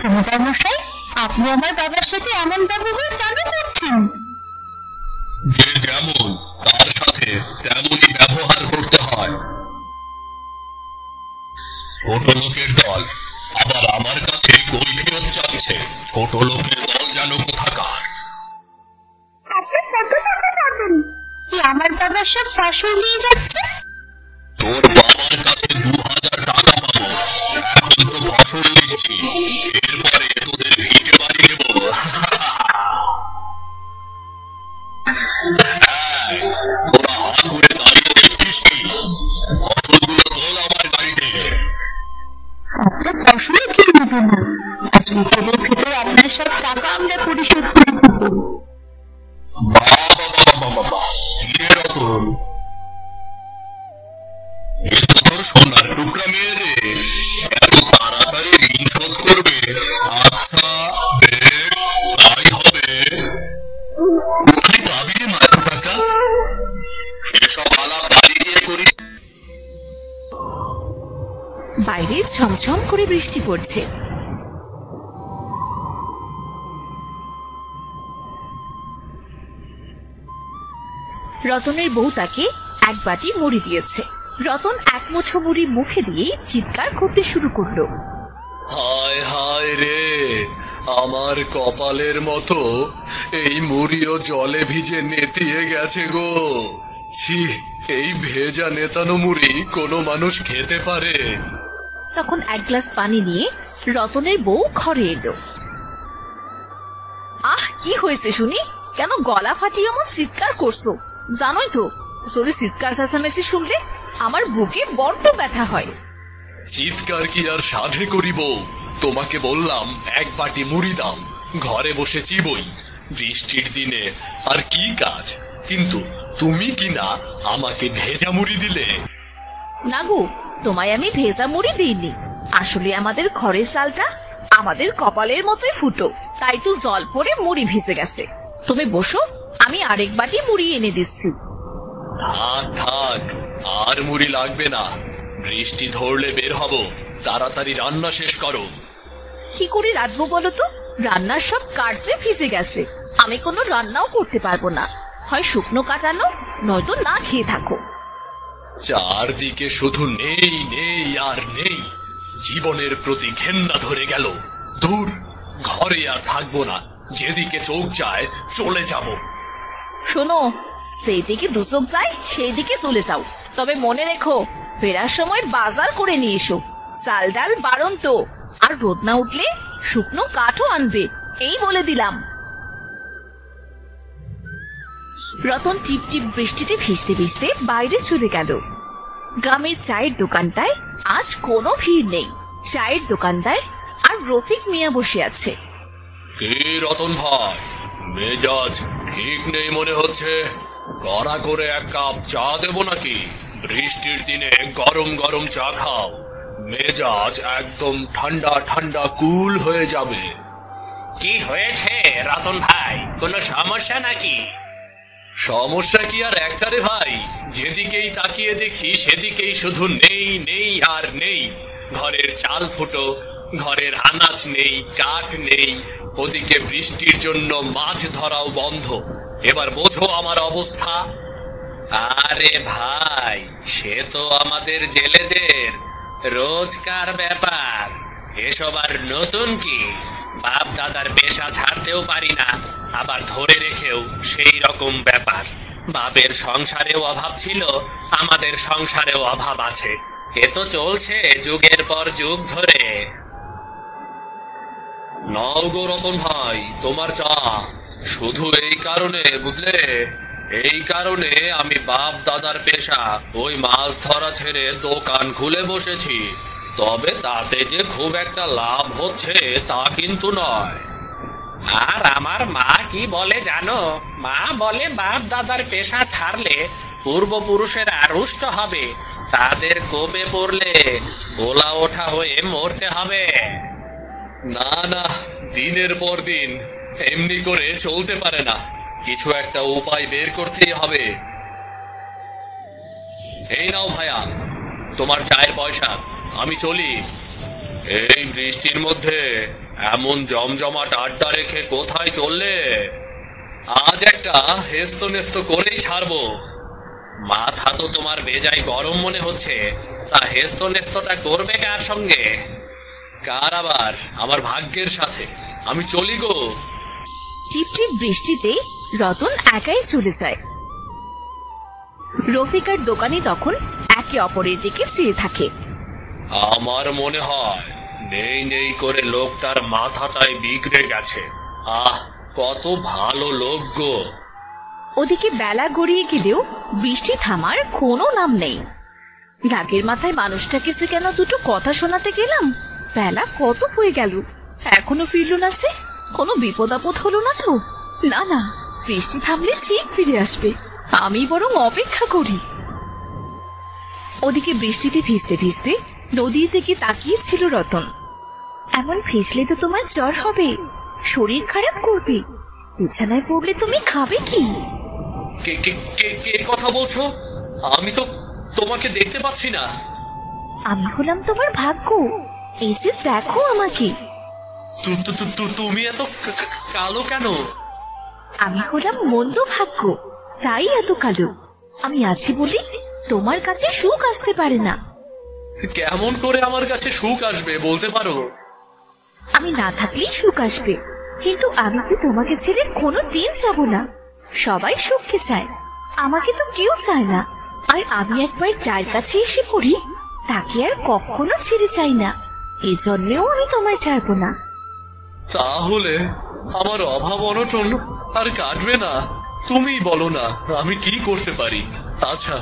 A: জমিদার মশাই, আপনি আমার বাবার সাথে এমন ব্যবহার কেন করছেন?
C: যে যেমন তার সাথে তেমনই ব্যবহার করতে হয়। ছোট লোকের দল আবার আমার কাছে কৈফিয়ত চাচ্ছে। ছোট লোকের দল যেন কোথাকার।
A: আপনি কত টাকা পাবেন যে আমার বাবার সব ফসল নিয়ে যাচ্ছে?
C: তোর বাবার কাছে 2000 টাকা পাবো। এখন তো ফসল দিচ্ছি, এরপরে তোদের ভিটে বাড়ি নেব। তোরা হাত করে দাঁড়িয়ে দেখছিস কি? ফসলগুলো তোল আমার গাড়িতে।
A: আপনার ফসল কিনে নেব না, আজ বিকেলের ভেতর আপনার সব টাকা আমরা পরিশোধ করে দেবো।
C: বাবা, কিরে রতন, এ তো তোর সোনার টুকরা মেয়ে রে, এত তাড়াতাড়ি ঋণ শোধ করবে? আচ্ছা বেশ, তাই হবে। কোথায় পাবি রে মায়ের টাকা? এসব আলাপ বাড়ি গিয়ে করিস।
A: বাইরে ঝমঝম করে বৃষ্টি পড়ছে। রতনের বউ তাকে এক বাটি মুড়ি দিয়েছে। রতন এক মুঠো মুড়ি মুখে দিয়েই চিৎকার করতে শুরু করলো।
C: হায় হায় রে, আমার কপালের মতো এই মুড়িও জলে ভিজে নেতিয়ে গেছে গো। ছি, এই ভেজা নেতানো মুড়ি কোনো মানুষ খেতে পারে?
A: তখন এক গ্লাস পানি নিয়ে রতনের বউ ঘরে এলো। আহ, কি হয়েছে শুনি? কেন গলা ফাটিয়ে এমন চিৎকার করছো? জানোই তো জোরে চিৎকার চেঁচামেচি শুনলে আমার বুকে বড্ড ব্যথা হয়।
C: চিৎকার কি আর সাধে করিব? তোমাকে বললাম এক বাটি মুড়ি দাও, ঘরে বসে চিবই। বৃষ্টির দিনে আর কি কাজ? কিন্তু তুমি কি না আমাকে ভেজা মুড়ি দিলে?
A: না গো, তোমায় আমি ভেজা মুড়ি দিইনি। আসলে আমাদের ঘরের চালটা আমাদের কপালের মতোই ফুটো, তাই তো জল পড়ে মুড়ি ভেজে গেছে। তুমি বসো, আমি আরেক বাটি মুড়ি এনে দিচ্ছি।
C: থাক থাক, আর মুড়ি লাগবে না। বৃষ্টি ধরলে বের হব, তাড়াতাড়ি রান্না শেষ করো।
A: কি করে রাঁধবো বলো তো? রান্নার সব কার্যে ভিজে গেছে। আমি কোনো রান্নাও করতে পারবো না। হয় শুকনো কাটানো, নয়তো না খেয়ে থাকো।
C: চারদিকে শুধু নেই নেই আর নেই। জীবনের প্রতি ঘেন্না ধরে গেল। দূর, ঘরে আর থাকবো না। যেদিকে চোখ যায় চলে যাব।
A: শোনো, সেই দিকে দু চোখ যায় সেই দিকে চলে যাও, তবে মনে রেখো ফেরার সময় বাজার করে নিয়ে এসো। চাল ডাল বারণ তো, আর রোদ না উঠলে শুকনো কাঠও আনবে, এই বলে দিলাম। রতন টিপ টিপ বৃষ্টিতে ভিজতে ভিজতে বাইরে চলে গেল। গ্রামের চায়ের দোকানটায় আজ কোনো ভিড় নেই। চায়ের দোকানদার আর রফিক মিয়া বসে আছে।
C: কি রতন ভাই, মেজাজ ঠিক নেই মনে হচ্ছে। কড়া করে এক কাপ চা দেবো নাকি? বৃষ্টির দিনে গরম গরম চা খাও, মেজাজ একদম ঠান্ডা ঠান্ডা কুল হয়ে যাবে।
B: কি হয়েছে রতন ভাই, কোনো সমস্যা নাকি?
C: সমস্যা কি আর একটা রে ভাই, যেদিকেই তাকিয়ে দেখি সেদিকেই শুধু নেই নেই আর নেই। ঘরের চাল ফুটো, ঘরের আনাজ নেই, কাঠ নেই, ওদিকে বৃষ্টির জন্য মাছ ধরাও বন্ধ। এবার বোঝো আমার অবস্থা।
B: আরে ভাই, সে তো আমাদের জেলেদের রোজকার ব্যাপার, এসব আর নতুন কি? বাপ দাদার পেশা ছাড়তেও পারি না, আবার ধরে রেখেও সেই রকম ব্যাপার। বাপের সংসারেও অভাব ছিল, আমাদের সংসারেও অভাব আছে। এ তো চলছে যুগের পর যুগ ধরে।
C: নাও গো রতন ভাই তোমার চা। শুধু এই কারণে বুঝলে, এই কারণে আমি বাপ দাদার পেশা ওই মাছ ধরা ছেড়ে দোকান খুলে বসেছি। তবে তাতে যে খুব একটা লাভ হচ্ছে তা কিন্তু নয়।
B: আর আমার মা কি বলে জানো? মা বলে বাপ দাদার পেশা ছাড়লে পূর্বপুরুষেরা রুষ্ট হবে, তাদের কোপে পড়লে গোলা ওঠা হয়ে মরতে হবে।
C: না না, দিনের পর দিন এমনি করে চলতে পারে না, কিছু একটা উপায় বের করতেই হবে। এই নাও ভাইয়া তোমার চায়ের পয়সা, আমি চলি। এই বৃষ্টির মধ্যে এমন জমজমাট আড্ডা রেখে কোথায় চললে? আজ একটা হেস্ত নেস্ত করেই ছাড়বো।
B: মাথা তো তোমার বেজায় গরম মনে হচ্ছে, তা হেস্ত নেস্তটা করবে কার সঙ্গে?
C: কার আবার, আমার ভাগ্যের সাথে। আমি চলি গো।
A: টিপটিপ বৃষ্টিতে রতন একাই চলে যায়। রফিক আর দোকানি তখন একে অপরের দিকে চেয়ে থাকে।
C: আমার মনে হয় নেই নেই করে লোকটার মাথাটাই বিগড়ে গেছে। আহ, কত ভালো লোক গো।
A: ওদিকে বেলা গড়িয়ে গেলেও বৃষ্টি থামার কোনো নাম নেই। রাগের মাথায় মানুষটাকে যে কেন দুটো কথা শোনাতে গেলাম। বেলা কত হয়ে গেল, এখনো ফিরল না সে। কোনো বিপদ আপদ হলো না তো? না না, বৃষ্টি থামলে ঠিক ফিরে আসবে, আমি বরং অপেক্ষা করি। ওদিকে বৃষ্টিতে ভিজতে ভিজতে নদীর দিকে তাকিয়েছিল রতন। এমন ভিজলে তো তোমার জ্বর হবে, শরীর খারাপ করবে, বিছানায় পড়লে তুমি খাবে কি?
C: কে কে কে কে কথা বলছো? আমি তো তোমাকে দেখতে পাচ্ছি না।
A: আমি হলাম তোমার ভাগ্য, এই যে দেখো আমাকে।
C: তুমি এত কালো কেন?
A: আমি হলাম মন্দ ভাগ্য, তাই এত কালো। আমি আছি বলি তোমার কাছে সুখ আসতে পারে না।
C: কেমন করে আমার কাছে সুখ আসবে বলতে পারো?
A: আমি না থাকলেই সুখ আসবে, কিন্তু আমি তো তোমাকে ছেড়ে কোনো দিন যাব না। সবাই সুখকে চায়, আমাকে তো কেউ চায় না। আর আমি একবার যার কাছে এসে পড়ি তাকে আর কখনো ছেড়ে চাই না, এজন্যও আমি তোমায় ছাড়বো না।
C: তাহলে আমার অভাব অনটন আর কাটবে না? তুমি বলো না আমি কি করতে পারি? আচ্ছা,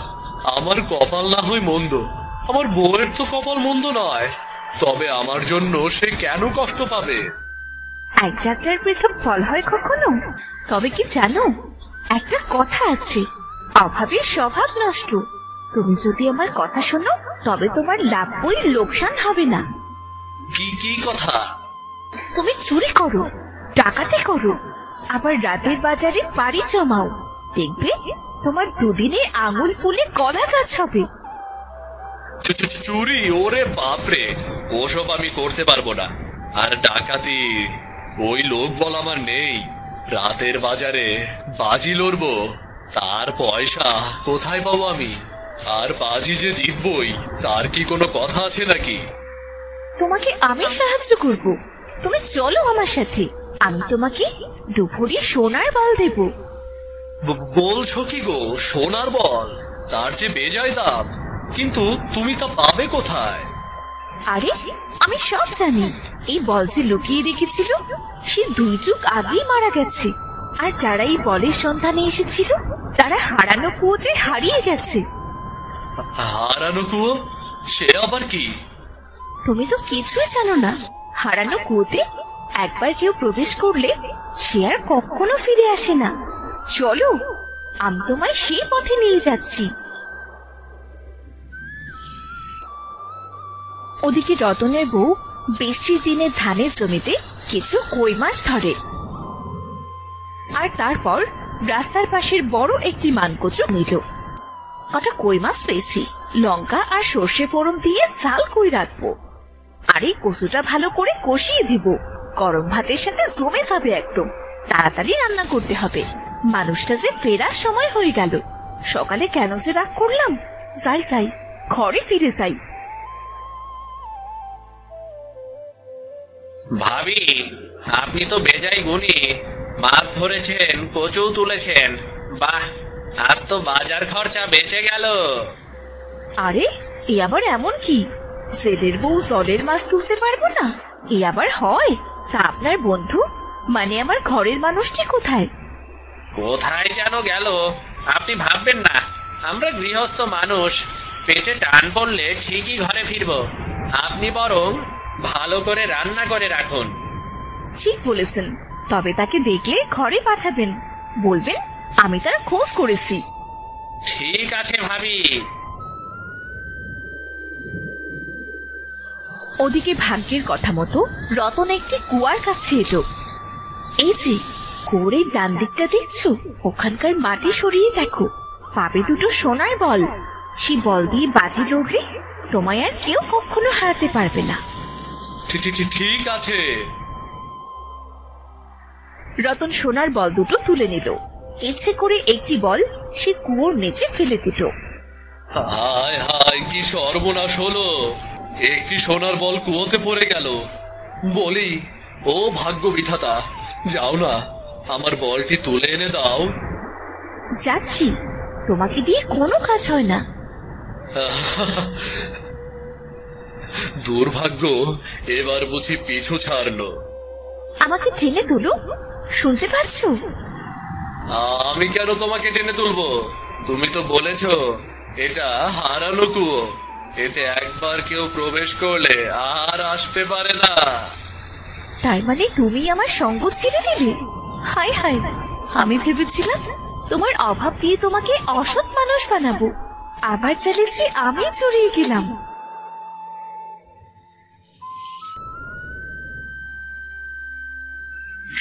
C: আমার কপাল না হয় মন্দ, আমার বউয়ের তো কপাল মন্দ নয়, তবে আমার জন্য সে কেন কষ্ট পাবে?
A: এক যাত্রার পৃথক ফল হয় কখনো? তবে কি জানো, একটা কথা আছে, অভাবের স্বভাব নষ্ট। তুমি যদি আমার কথা শোনো তবে তোমার লাভ বই লোকসান হবে না।
C: কি কি কথা?
A: তুমি চুরি করো, ডাকাতি করো, আবার রাতের বাজারে বাড়ি জমাও, দেখবে তোমার দুদিনে আঙুল ফুলে কলা গাছ হবে।
C: চুরি? ওরে বাপরে, ওসব আমি করতে পারবো না। আর ডাকাতি, ওই লোক বল আমার নেই। রাতের বাজারে বাজি লড়বো, তার পয়সা কোথায় পাবো আমি? আর বাজি যে জিতবই তার কি কোনো কথা আছে নাকি?
A: তোমাকে আমি সাহায্য করব, তুমি চলো আমার সাথে, আমি তোমাকে দুপুরে সোনার বল দেব।
C: বলছো কি গো, সোনার বল? তার যে বেজায় দাম, কিন্তু তুমি তা পাবে কোথায়?
A: আরে আমি সব জানি, এই বল যে লুকিয়ে রেখেছিল সে 2 যুগ আগেই মারা গেছে, আর যারা এই বলের সন্ধানে এসেছিল তারা হারানো কুয়োতে হারিয়ে গেছে।
C: হারানো কুয়ো? সে আবার কি?
A: তুমি তো কিছুই জানো না। হারানো কুয়োতে একবার কেউ প্রবেশ করলে সে আর কখনো ফিরে আসে না। চলো, আমি তোমায় সেই পথে নিয়ে যাচ্ছি। ওদিকে রতনের বউ বৃষ্টির দিনে ধানের জমিতে কিছু কই মাছ ধরে, আর তারপর রাস্তার পাশের বড় একটি মানকচু নিল। কটা কই মাছ পেয়েছি, লঙ্কা আর সর্ষে ফোড়ন দিয়ে ঝাল করে রাখবো, আর এই কচুটা ভালো করে কষিয়ে দিব। গরম ভাতের সাথে জমে যাবে একদম। তাড়াতাড়ি রান্না করতে হবে, মানুষটা যে ফেরার সময় হয়ে গেল। সকালে কেন যে রাগ করলাম। যাই যাই, ঘরে ফিরে যাই।
C: ভাবি, আপনি তো বেজায় গুণী। মাছ ধরেছেন, কচু তুলেছেন, বাহ, আজ তো বাজার খরচা বেঁচে গেল।
A: আরে, এ আবার এমন কি? ছেলের বউ জলের মাছ তুলতে পারবো না, এ আবার হয়? তা আপনার বন্ধু, মানে আমার ঘরের মানুষটি কোথায়?
C: কোথায় যেন গেল। আপনি ভাববেন না, আমরা গৃহস্থ মানুষ, পেটে টান পড়লে ঠিকই ঘরে ফিরবো। আপনি বরং ভালো করে রান্না করে রাখুন।
A: ঠিক বলেছেন, তবে তাকে দেখলে ঘরে পাঠাবেন, বলবেন আমি তার খোঁজ করেছি।
C: ঠিক আছে ভাবি।
A: ওদিকে ভাগ্যের কথা মতো রতন একটি কুয়ার কাছে এলো। এই যে কুয়োর ডান দিকটা দেখছো, ওখানকার মাটি সরিয়ে দেখো, পাবে দুটো সোনার বল। সেই বল দিয়ে বাজি লড়লে তোমায় আর কেউ কখনো হারাতে পারবে না।
C: ঠিক আছে।
A: রতন সোনার বল দুটো তুলে নিল, ইচ্ছে করে একটি বল সে কুয়োর নিচে ফেলে দিল।
C: হায় হায়, কি সর্বনাশ হলো! একটি সোনার বল কুয়োতে পড়ে গেল। বলি, ও ভাগ্য বিধাতা, যাও না, আমার বলটি তুলে এনে দাও।
A: যাচ্ছি, তোমাকে দিয়ে কোনো কাজ হয় না।
C: দুর্ভাগ্য এবার বুঝি পিছু ছাড়লো।
A: আমাকে টেনে তুলো, শুনতে পাচ্ছ?
C: আমি কেন তোমাকে টেনে তুলবো? তুমি তো বলেছো এটা হারানো কুয়ো, এতে একবার কেউ প্রবেশ করলে আর আসতে পারে না।
A: তার মানে তুমি আমার সঙ্গ ছেড়ে দিলে? হায় হায়, আমি ভেবেছিলাম তোমার অভাব দিয়ে তোমাকে অসৎ মানুষ বানাবো, আবার চালিয়েছি আমি চড়িয়ে গেলাম।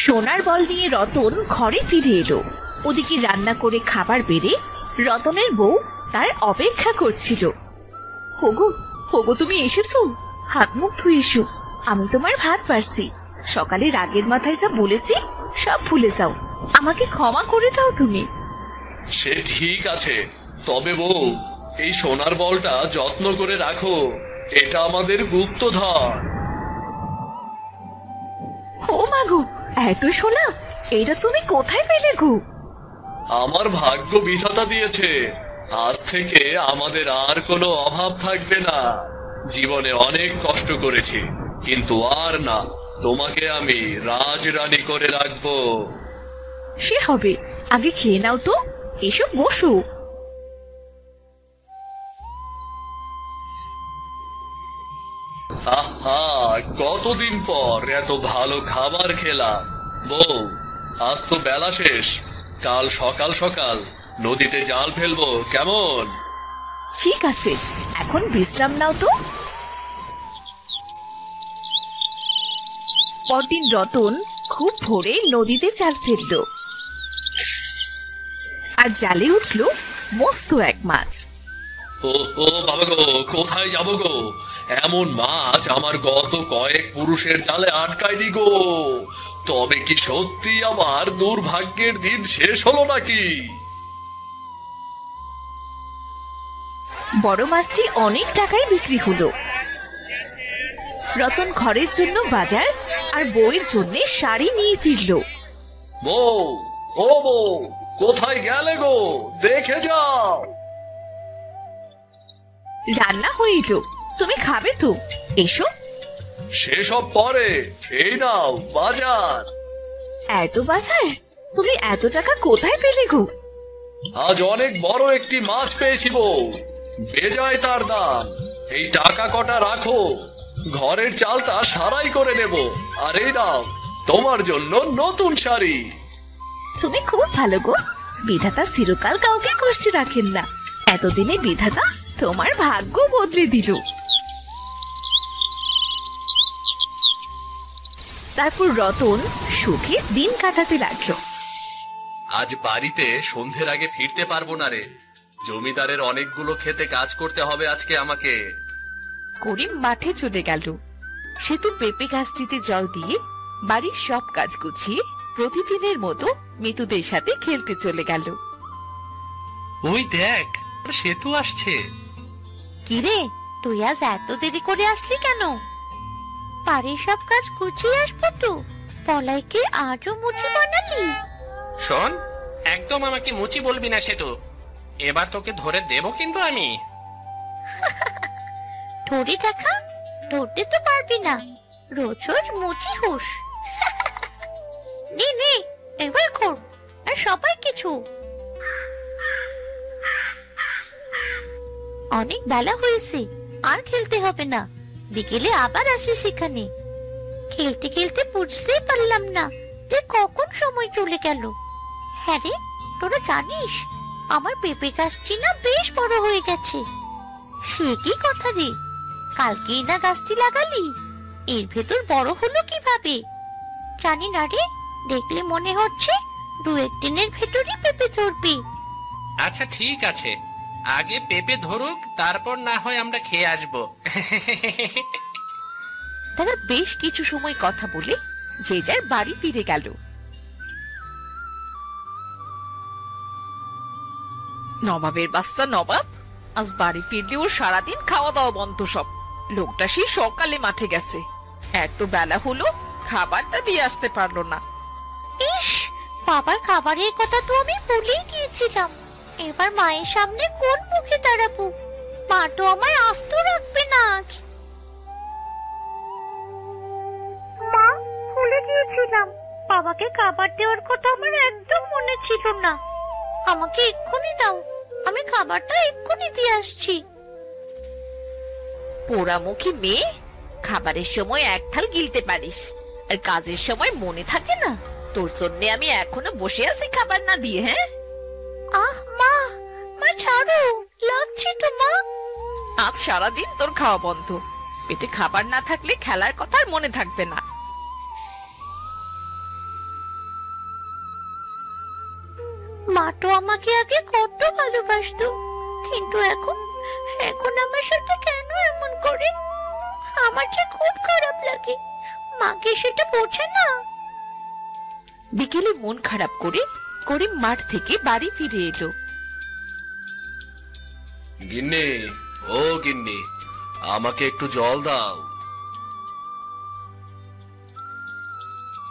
A: সোনার বল নিয়ে রতন ঘরে ফিরে এলো। ওদিকে রান্না করে খাবার বেড়ে রতনের বউ তার অপেক্ষা করছিল। হোগো হোগো, তুমি এসেছো? হাত মুখ ধুয়ে এসো, আমি তোমার ভাত পারছি। সকালে রাগের মাথায় যা বলেছি সব ভুলে যাও, আমাকে ক্ষমা করে দাও তুমি।
C: সে ঠিক আছে, তবে বউ, এই সোনার বলটা যত্ন করে রাখো, এটা আমাদের গুপ্তধন।
A: ও মাগো, এত সোনা, এটা তুমি কোথায় পেলে গো?
C: আমার ভাগ্য বিধাতা দিয়েছে। আজ থেকে আমাদের আর কোনো অভাব থাকবে না। জীবনে অনেক কষ্ট করেছি, কিন্তু আর না, তোমাকে আমি রাজরানী করে রাখবো।
A: সে হবে, আগে খেয়ে নাও তো, এসো বসো।
C: আহা, কতদিন পর এত ভালো খাবার খেলাম। বউ, আজ তো বেলা শেষ, কাল সকাল সকাল নদীতে জাল ফেলবো, কেমন?
A: ঠিক আছে, এখন বিশ্রাম নাও তো। পরদিন রতন খুব ভোরে নদীতে জাল ফেলল, আর জালে উঠল মস্ত এক মাছ।
C: ও ও বাবা গো, কোথায় যাবো গো? এমন মাছ আমার গত কয়েক পুরুষের জালে আটকায় দি গো। তবে কি সত্যি আমার দুর্ভাগ্যের দিন শেষ হলো নাকি?
A: বড় মাছটি অনেক টাকায় বিক্রি হলো। রতন ঘরের জন্য বাজার আর বউয়ের জন্য শাড়ি নিয়ে ফিরল।
C: বউ, ও বউ, কোথায় গেলে গো? দেখে যাও।
A: রান্না হয়ে এলো, তুমি খাবে তো? এসো।
C: সেসব পরে, এই নাও বাজার।
A: এত বাজার? তুমি এত টাকা কোথায় পেলে গো?
C: আজ অনেক বড় একটি মাছ পেয়েছি বউ, বেজায় তার দাম। এই টাকা কটা রাখো, ঘরের চালটা সারাই করে নেব। আর এই নাও তোমার জন্য নতুন শাড়ি।
A: তুমি খুব ভালো গো। বিধাতা চিরকাল কাউকে কষ্টে রাখেন না। এতদিনে বিধাতা তোমার ভাগ্য বদলে দিল। তারপর রতন সুখে দিন কাটাতে লাগলো।
C: আজ বাড়িতে সন্ধ্যের আগে ফিরতে পারবো না রে। জমিদারের অনেকগুলো খেতে কাজ করতে হবে আজকে আমাকে।
A: করিম মাঠে চলে গেল। সেতু পেঁপে গাছটিতে জল দিয়ে বাড়ির সব কাজ গুছিয়ে প্রতিদিনের মতো মিতুদের সাথে খেলতে চলে গেল।
C: ওই দেখ, সেতু আসছে।
E: কিরে, তুই আজ এত দেরি করে আসলি কেন? বাড়ির সব কাজ গুছিয়ে আসবো তো। পলাইকে আজও মুচি বানালি?
F: শোন, একদম আমাকে মুচি বলবি না সেতু। এবার তোকে ধরে দেব কিন্তু আমি।
E: ধরে দেখা? ধরতে তো পারবি না, রোজ রোজ মুচি হোস। নে নে, এবার কর, আর সবাই কিছু। অনেক বেলা হয়েছে, আর খেলতে হবে না। বিকেলে আবার আসিস এখানে। খেলতে খেলতে বুঝতেই পারলাম না যে কখন সময় চলে গেল। হ্যাঁ রে, তোরা জানিস আমার পেঁপে গাছটি না বেশ বড় হয়ে গেছে। সে কি কথা রে, কালকেই না গাছটি লাগালি, এর ভেতর বড় হলো কিভাবে? জানি না রে, দেখলে মনে হচ্ছে দু একদিনের ভেতরই পেঁপে ধরবে।
F: আচ্ছা ঠিক আছে, আগে পেঁপে ধরুক, তারপর না হয় আমরা খেয়ে আসবো।
A: তারা বেশ কিছু সময় কথা বলে যে যার বাড়ি ফিরে গেল। নবাবের বাচ্চা নবাব আজ বাড়ি ফিরলেও সারাদিন খাওয়া দাওয়া বন্ধ সব। লোকটা সেই সকালে মাঠে গেছে, এত বেলা হলো খাবারটা দিয়ে আসতে পারলো না।
E: ইস, বাবার খাবারের কথা তো আমি ভুলেই গিয়েছিলাম। এবার মায়ের সামনে কোন মুখে দাঁড়াবো? মা তো আমায় আস্ত রাখবে না আজ। মা, ভুলে গিয়েছিলাম, বাবাকে খাবার দেওয়ার কথা আমার একদম মনে ছিল না। আমাকে এক্ষুনি দাও, আমি খাবারটা এক্ষুনি দিয়ে আসছি।
A: পোড়ামুখী মেয়ে, খাবারের সময় এক থাল গিলতে পারিস, আর কাজের সময় মনে থাকে না? তোর জন্য আমি এখনো বসে আছি খাবার না দিয়ে। হ্যাঁ,
E: আহ মা, মা ছাড়ো, লাগছে তো মা।
A: আজ সারাদিন তোর খাওয়া বন্ধ। পেটে খাবার না থাকলে খেলার কথা আর মনে থাকবে না।
E: মা তো আমাকে আগে কত ভালোবাসতো, কিন্তু এখন এখন আমার সাথে কেন এমন করে? আমার যে খুব খারাপ লাগে, মাকে সেটা বোঝে না।
A: বিকেলে মন খারাপ করে করিম মাঠ থেকে বাড়ি ফিরে এলো।
C: গিন্নি, ও গিন্নি, আমাকে একটু জল দাও।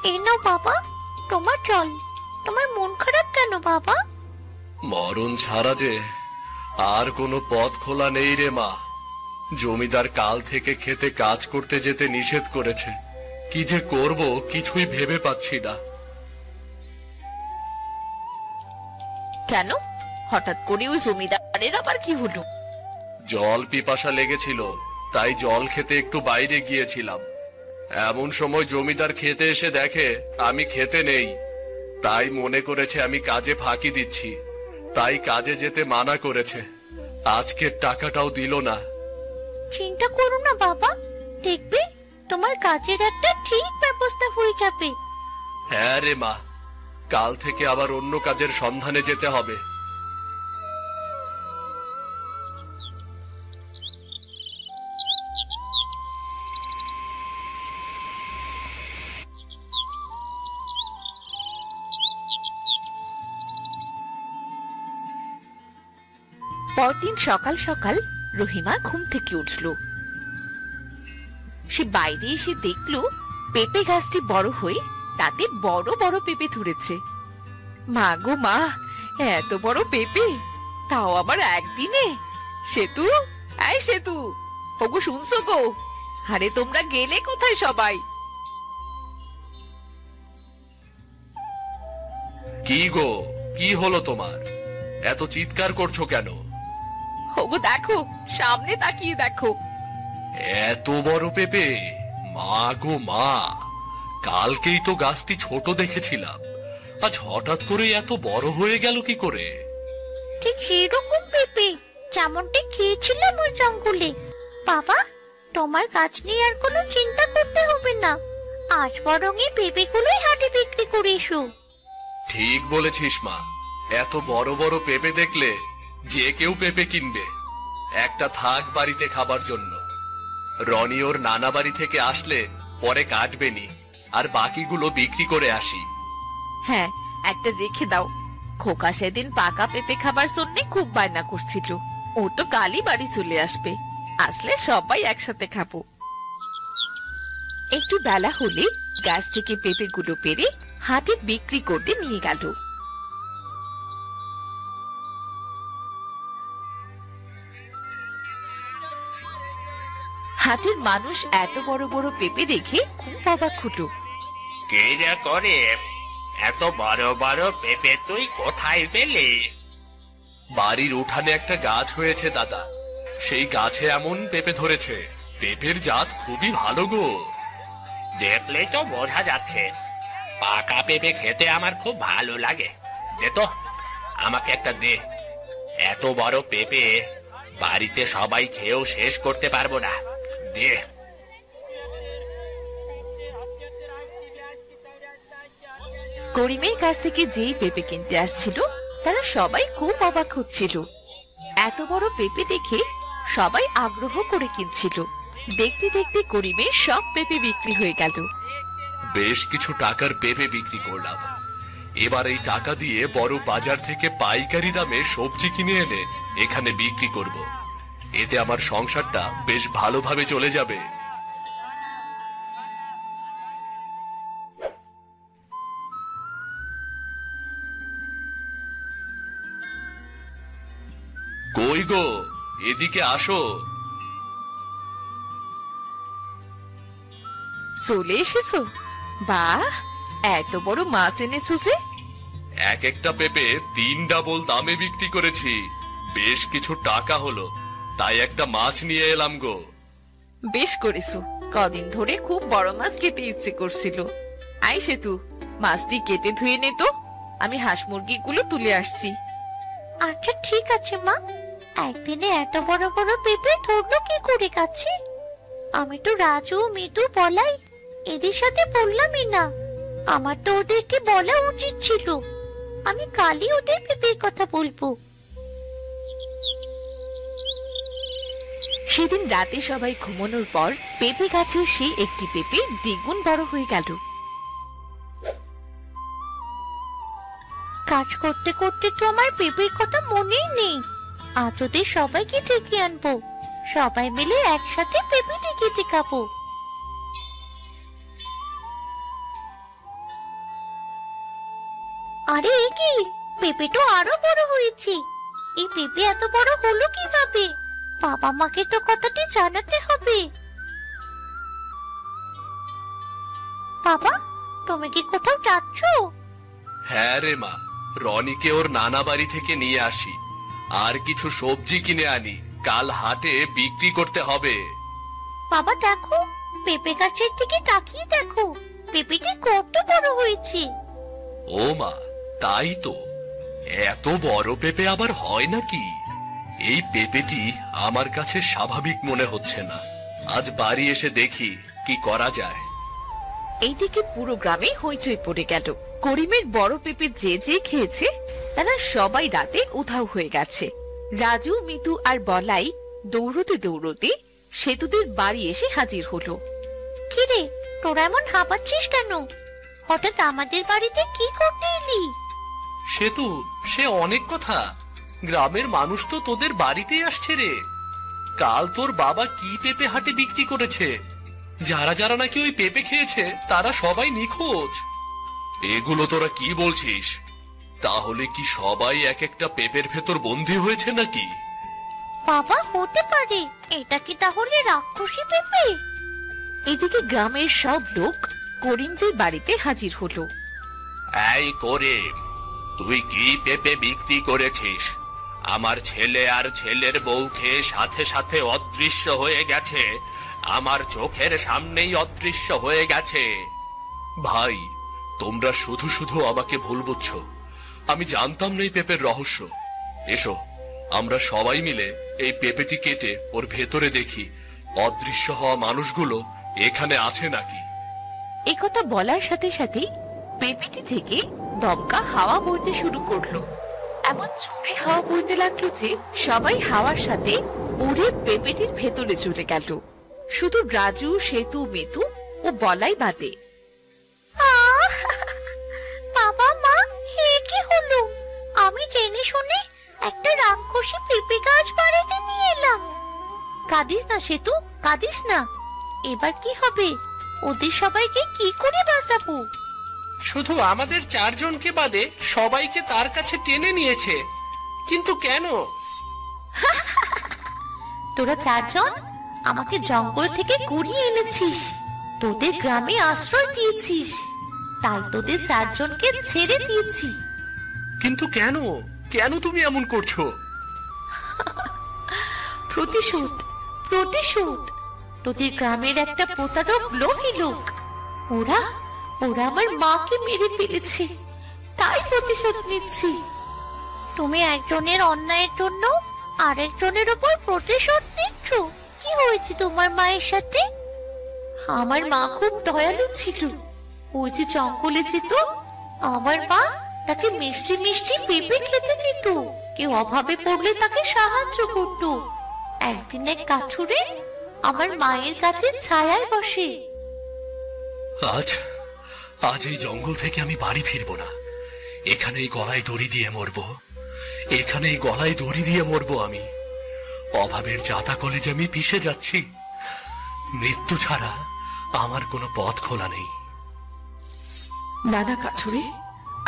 E: এই নাও বাবা, তোমার জল। তোমার মন খারাপ কেন বাবা?
C: মরণ ছাড়া যে আর কোনো পথ খোলা নেই রে মা। জমিদার কাল থেকে খেতে কাজ করতে যেতে নিষেধ করেছে। কি যে করব কিছুই ভেবে পাচ্ছি না।
A: কেন, হঠাৎ করে ওই জমিদারের আবার কি হলো?
C: জল পিপাসা লেগেছিল, তাই জল খেতে একটু বাইরে গিয়েছিলাম। এমন সময় জমিদার খেতে এসে দেখে আমি খেতে নেই, তাই মনে করেছে আমি কাজে ফাঁকি দিচ্ছি, তাই কাজে যেতে মানা করেছে। আজকের টাকাটাও দিল না।
E: চিন্তা করো না বাবা, দেখবে তোমার কাজের একটা ঠিক ব্যবস্থা হয়ে যাবে।
C: হ্যাঁ রে মা, কাল থেকে আবার অন্য কাজের সন্ধানে যেতে হবে।
A: পরদিন সকাল সকাল রহিমা ঘুম থেকে উঠল। সে বাইরে এসে দেখলো পেঁপে গাছটি বড় হয়ে তাতে বড় বড় পেঁপে ধরেছে। মা গো মা, এত বড় পেঁপে, তাও আবার একদিনে! সেতু, এই সেতু, ওগো শুনছো গো? আরে তোমরা গেলে কোথায় সবাই?
C: কি গো, কি হলো তোমার? এত চিৎকার করছো কেন?
A: ওগো দেখো, সামনে তাকিয়ে দেখো।
C: এত বড় পেঁপে! মা গো মা, কালকেই তো গাছটি ছোট দেখেছিলাম, আজ হঠাৎ করে এত বড় হয়ে গেল কি করে?
E: ঠিক সেরকম পেঁপে যেমনটি খেয়েছিলাম ওই জঙ্গলে। বাবা, তোমার গাছ নিয়ে আর কোনো চিন্তা করতে হবে না। আজ বরং এই পেঁপেগুলোই হাটে বিক্রি করে এসো।
C: ঠিক বলেছিস মা, এত বড় বড় পেঁপে দেখলে যে কেউ পেঁপে কিনবে। একটা থাক বাড়িতে খাবার জন্য। রনি ওর নানা বাড়ি থেকে আসলে পরে কাটবেনি, আর বাকিগুলো বিক্রি করে আসি।
A: হ্যাঁ, একটা রেখে দাও। খোকা সেদিন পাকা পেঁপে খাবার জন্য খুব বায়না করছিল। ও তো কালই বাড়ি চলে আসবে, আসলে সবাই একসাথে খাবো। একটু বেলা হলে গাছ থেকে পেঁপেগুলো পেরে হাটে বিক্রি করতে নিয়ে গেল। হাটের মানুষ এত বড় বড় পেঁপে দেখে খুব অবাক হলো।
F: কে যা করে? এত বড় বড় পেঁপে তুই কোথায় পেলি?
C: বাড়ির উঠানে একটা গাছ হয়েছে দাদা, সেই গাছে এমন পেঁপে ধরেছে। পেঁপের জাত খুবই ভালো গো।
F: দেখলেই তো বোঝা যাচ্ছে। পাকা পেঁপে খেতে আমার খুব ভালো লাগে। দে তো, আমাকে একটা দে। এত বড় পেঁপে বাড়িতে সবাই খেয়েও শেষ করতে পারবো না। দে।
A: করিমের কাছ থেকে যেই পেঁপে কিনতে আসছিল তারা সবাই খুব অবাক হচ্ছিল। এত বড় পেঁপে দেখে সবাই আগ্রহ করে কিনছিল। দেখতে দেখতে করিমের সব পেঁপে বিক্রি হয়ে গেল।
C: বেশ কিছু টাকার পেঁপে বিক্রি করলাম। এবার এই টাকা দিয়ে বড় বাজার থেকে পাইকারি দামে সবজি কিনে এনে এখানে বিক্রি করব। এতে আমার সংসারটা বেশ ভালোভাবে চলে যাবে। কই গো, এদিকে আসো।
A: চলে এসেছো? বাহ, এত বড় মাছ এনেছো যে!
C: এক একটা পেঁপে 3 ডাবল দামে বিক্রি করেছি। বেশ কিছু টাকা হলো, তাই একটা মাছ নিয়ে এলাম গো।
A: বেশ করেছো, কদিন ধরে খুব বড় মাছ খেতে ইচ্ছে করছিল। আই সেতু, মাছটি কেটে ধুয়ে নে তো, আমি হাঁস মুরগিগুলো তুলে আসছি।
E: আচ্ছা ঠিক আছে মা। একদিনে এত বড় বড় পেঁপে ধরলো কি করে গাছে? আমি তো রাজু, মিতু, বলাই এদের সাথে বললামই না। আমার তো ওদেরকে বলা উচিত ছিল। আমি কালই ওদের পেঁপের কথা বলবো।
A: সেদিন রাতে সবাই ঘুমানোর পর পেঁপে গাছের সেই একটি পেঁপে দ্বিগুণ বড় হয়ে গেল।
E: কাজ করতে করতে তো আমার পেঁপের কথা মনেই নেই। আজ ওদের সবাইকে ডেকে আনবো, সবাই মিলে একসাথে পেঁপেটি কেটে খাবো। আরে এ কি, পেঁপে তো আরো বড় হয়েছে। এই পেঁপে এত বড় হলো কিভাবে? বাবা মাকে তো কথাটি জানাতে হবে। বাবা, তুমি কি কোথাও যাচ্ছ?
C: হ্যাঁ রে মা, রনিকে ওর নানা বাড়ি থেকে নিয়ে আসি, আর কিছু সবজি কিনে আনি, কাল হাটে বিক্রি করতে হবে।
E: বাবা দেখো, পেঁপে গাছের দিকে তাকিয়ে দেখো, পেঁপেটি কত বড় হয়েছে।
C: ও মা, তাই তো। এত বড় পেঁপে আবার হয় নাকি? এই পেঁপেটি আমার কাছে স্বাভাবিক মনে হচ্ছে না। আজ বাড়ি এসে দেখি কি করা যায়।
A: এইদিকে পুরো গ্রামে হইচই পড়ে গেল। করিমের বড় পেঁপে যে যে খেয়েছে তারা সবাই রাতে উধাও হয়ে গেছে। রাজু, মিতু আর বলাই দৌড়তে দৌড়তে সেতুদের বাড়ি এসে হাজির হলো।
E: কিরে, তোরা এমন হাঁপাচ্ছিস কেন? হঠাৎ আমাদের বাড়িতে কি করতে এলি?
C: সেতু, সে অনেক কথা। গ্রামের মানুষ তো তোদের বাড়িতেই আসছে রে। কাল তোর বাবা কি পেঁপে হাটে বিক্রি করেছে। যারা যারা নাকি ওই পেঁপে খেয়েছে তারা সবাই নিখোঁজ। এগুলো তোরা কি বলছিস? তাহলে কি সবাই এক একটা পেঁপের ভেতর বন্দী হয়েছে নাকি?
E: বাবা, হতে পারে। এটা কি তাহলে রাক্ষসী পেঁপে?
A: এদিকে গ্রামের সব লোক করিমদের বাড়িতে হাজির হলো।
F: এই করিম, তুই কি পেঁপে বিক্রি করেছিস? আমার ছেলে আর ছেলের বউ খেয়ে সাথে সাথে অদৃশ্য হয়ে গেছে। আমার চোখের সামনেই অদৃশ্য হয়ে গেছে।
C: ভাই, তোমরা শুধু শুধু আমাকে ভুল বুঝছো। আমি জানতাম না এই পেঁপের রহস্য। এসো, আমরা সবাই মিলে এই পেঁপেটি কেটে ওর ভেতরে দেখি অদৃশ্য হওয়া মানুষগুলো এখানে আছে নাকি।
A: একথা বলার সাথে সাথে পেঁপেটি থেকে দমকা হাওয়া বইতে শুরু করলো। এমন জোরে হাওয়া বইতে লাগলো যে সবাই হাওয়ার সাথে উড়ে পেঁপেটির ভেতরে চলে গেল। শুধু রাজু, সেতু, মিতু ও বলাই বাদে।
E: বাবা মা, এ কি হলো? আমি জেনে শুনে একটা রাক্ষসী পেঁপে গাছ বাড়িতে নিয়ে এলাম। কাঁদিস না সেতু, কাঁদিস না। এবার কি হবে? ওদের সবাইকে কি করে বাঁচাবো?
F: শুধু আমাদের চারজনকে বাদে সবাইকে তার কাছে টেনে নিয়েছে, কিন্তু কেন?
E: তোরা চারজন আমাকে জঙ্গল থেকে কুড়িয়ে এনেছিস, তোদের গ্রামে আশ্রয় দিয়েছিস, তাই তোদের চারজনকে ছেড়ে দিয়েছি।
C: কিন্তু কেন, কেন তুমি এমন করছো?
E: প্রতিশোধ, প্রতিশোধ। তোদের গ্রামের একটা প্রতারক লোভী লোক, ওরা ওরা আমার মাকে মেরে ফেলেছে, তাই প্রতিশোধ নিচ্ছি। তুমি একজনের অন্যায়ের জন্য আরেকজনের উপর প্রতিশোধ নিচ্ছ? কি হয়েছে তোমার মায়ের সাথে? আমার মা খুব দয়ালু ছিল। ওই যে জঙ্গলে যেত, আমার মা তাকে মিষ্টি মিষ্টি পেঁপে খেতে দিত। কেউ অভাবে পড়লে তাকে সাহায্য করত। একদিন এক কাঠুরে আমার মায়ের কাছে ছায়ায় বসে।
C: আজ আজ এই জঙ্গল থেকে আমি বাড়ি ফিরবো না। এখানেই গলায় দড়ি দিয়ে মরবো, এখানেই গলায় দড়ি দিয়ে মরবো আমি। অভাবের জাতা কলেজে আমি পিষে যাচ্ছি। মৃত্যু ছাড়া আমার কোনো পথ খোলা নেই।
A: নানা কাঠুরে,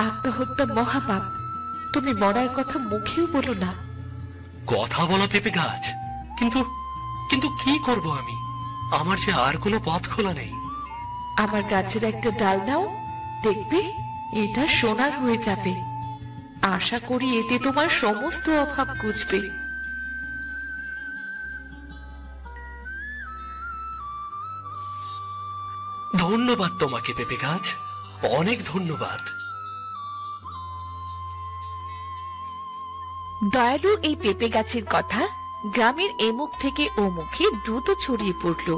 A: আত্মহত্যা মহাপাপ। তুমি মরার কথা মুখেও বলো না।
C: কথা বলা পেঁপে গাছ, কিন্তু কিন্তু কি করব আমি? আমার যে আর কোনো পথ খোলা নেই।
A: আমার গাছের একটা ডাল নাও, দেখবে এটা সোনার হয়ে যাবে। আশা করি এতে তোমার সমস্ত অভাব ঘুচবে।
C: ধন্যবাদ তোমাকে পেঁপে গাছ, অনেক ধন্যবাদ।
A: দয়ালু এই পেঁপে গাছের কথা গ্রামের এমুখ থেকে ও মুখে দ্রুত ছড়িয়ে পড়ল,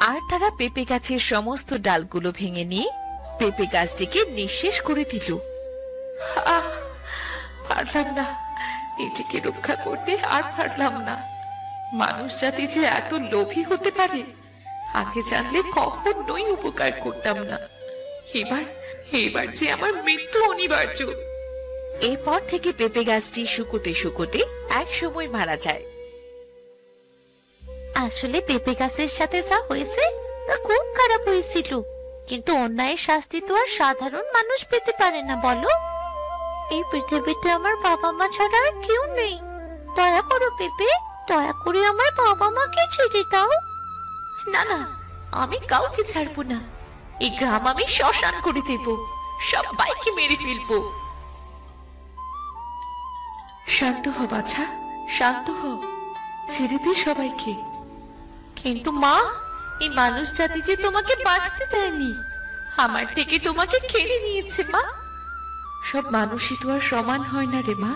A: আর তারা পেঁপে গাছের সমস্ত ডালগুলো ভেঙে নিয়ে পেঁপে গাছটিকে নিঃশেষ করে দিল। পারলাম না, এটিকে রক্ষা করতে আর পারলাম না। মানুষ জাতি যে এত লোভী হতে পারে, আগে জানলে কখনোই উপকার করতাম না। এবার এবার যে আমার মৃত্যু অনিবার্য। এরপর থেকে পেঁপে গাছটি শুকোতে শুকোতে এক সময় মারা যায়।
E: আসলে পেঁপে গাছের সাথে যা হয়েছে তা খুব খারাপ হয়েছিল, কিন্তু অন্যায়ের শাস্তি তো আর সাধারণ মানুষ পেতে পারে না, বলো? এই পৃথিবীতে আমার বাবা মা ছাড়া আর কেউ নেই। দয়া করো পেঁপে, দয়া করে আমার বাবা মাকে ছেড়ে দাও।
A: না না, আমি কাউকে ছাড়বো না। এই গ্রাম আমি শ্মশান করে দেব, সবাইকে মেরে ফেলবো। শান্ত হ বাছা, শান্ত হ, ছেড়ে দে সবাইকে।
E: কিন্তু মা, এই মানুষ জাতি যে তোমাকে বাঁচতে দেয়নি,
A: আমার থেকে তোমাকে কেড়ে নিয়েছে মা। সব মানুষই তো আর সমান হয় না রে মা।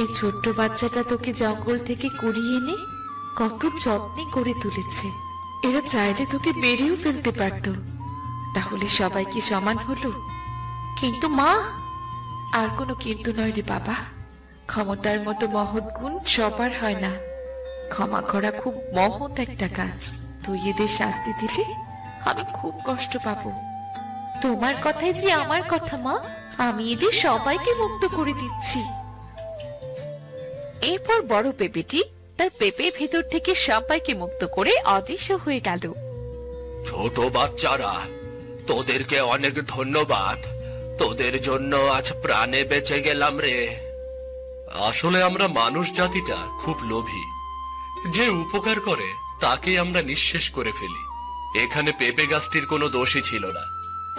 A: এই ছোট্ট বাচ্চাটা তোকে জঙ্গল থেকে কুড়িয়ে এনে কত যত্নে করে তুলেছে। এরা চাইলে তোকে মেরেও ফেলতে পারতো, তাহলে সবাই কি সমান হলো?
E: কিন্তু মা,
A: আর কোনো কিন্তু নয় রে বাবা। ক্ষমতার মতো মহৎ গুণ সবার হয় না। ক্ষমা করা খুব মহৎ একটা কাজ। তুই এদের শাস্তি দিলে আমি খুব কষ্ট পাবো।
E: তোমার কথাই যে আমার কথা মা, আমি এদের সবাইকে মুক্ত করে দিচ্ছি।
A: এরপর বড় পেঁপেটি তার পেঁপের ভেতর থেকে সবাইকে মুক্ত করে অদৃশ্য হয়ে গেল।
F: ছোট বাচ্চারা, তোদেরকে অনেক ধন্যবাদ। তোদের জন্য আজ প্রাণে বেঁচে গেলাম রে।
C: আসলে আমরা মানুষ জাতিটা খুব লোভী। যে উপকার করে তাকে আমরা নিঃশেষ করে ফেলি। এখানে পেঁপে গাছটির কোনো দোষই ছিল না,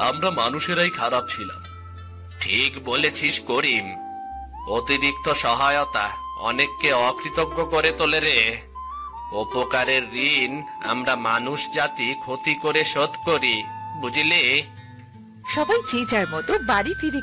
C: আমরা মানুষেরাই খারাপ ছিলাম।
F: ঠিক বলেছিস করিম, অতিরিক্ত সহায়তা অনেককে অকৃতজ্ঞ করে তোলে রে। উপকারের ঋণ আমরা মানুষ জাতি ক্ষতি করে শোধ করি, বুঝলি?
A: সবাই যে যার মতো বাড়ি ফিরে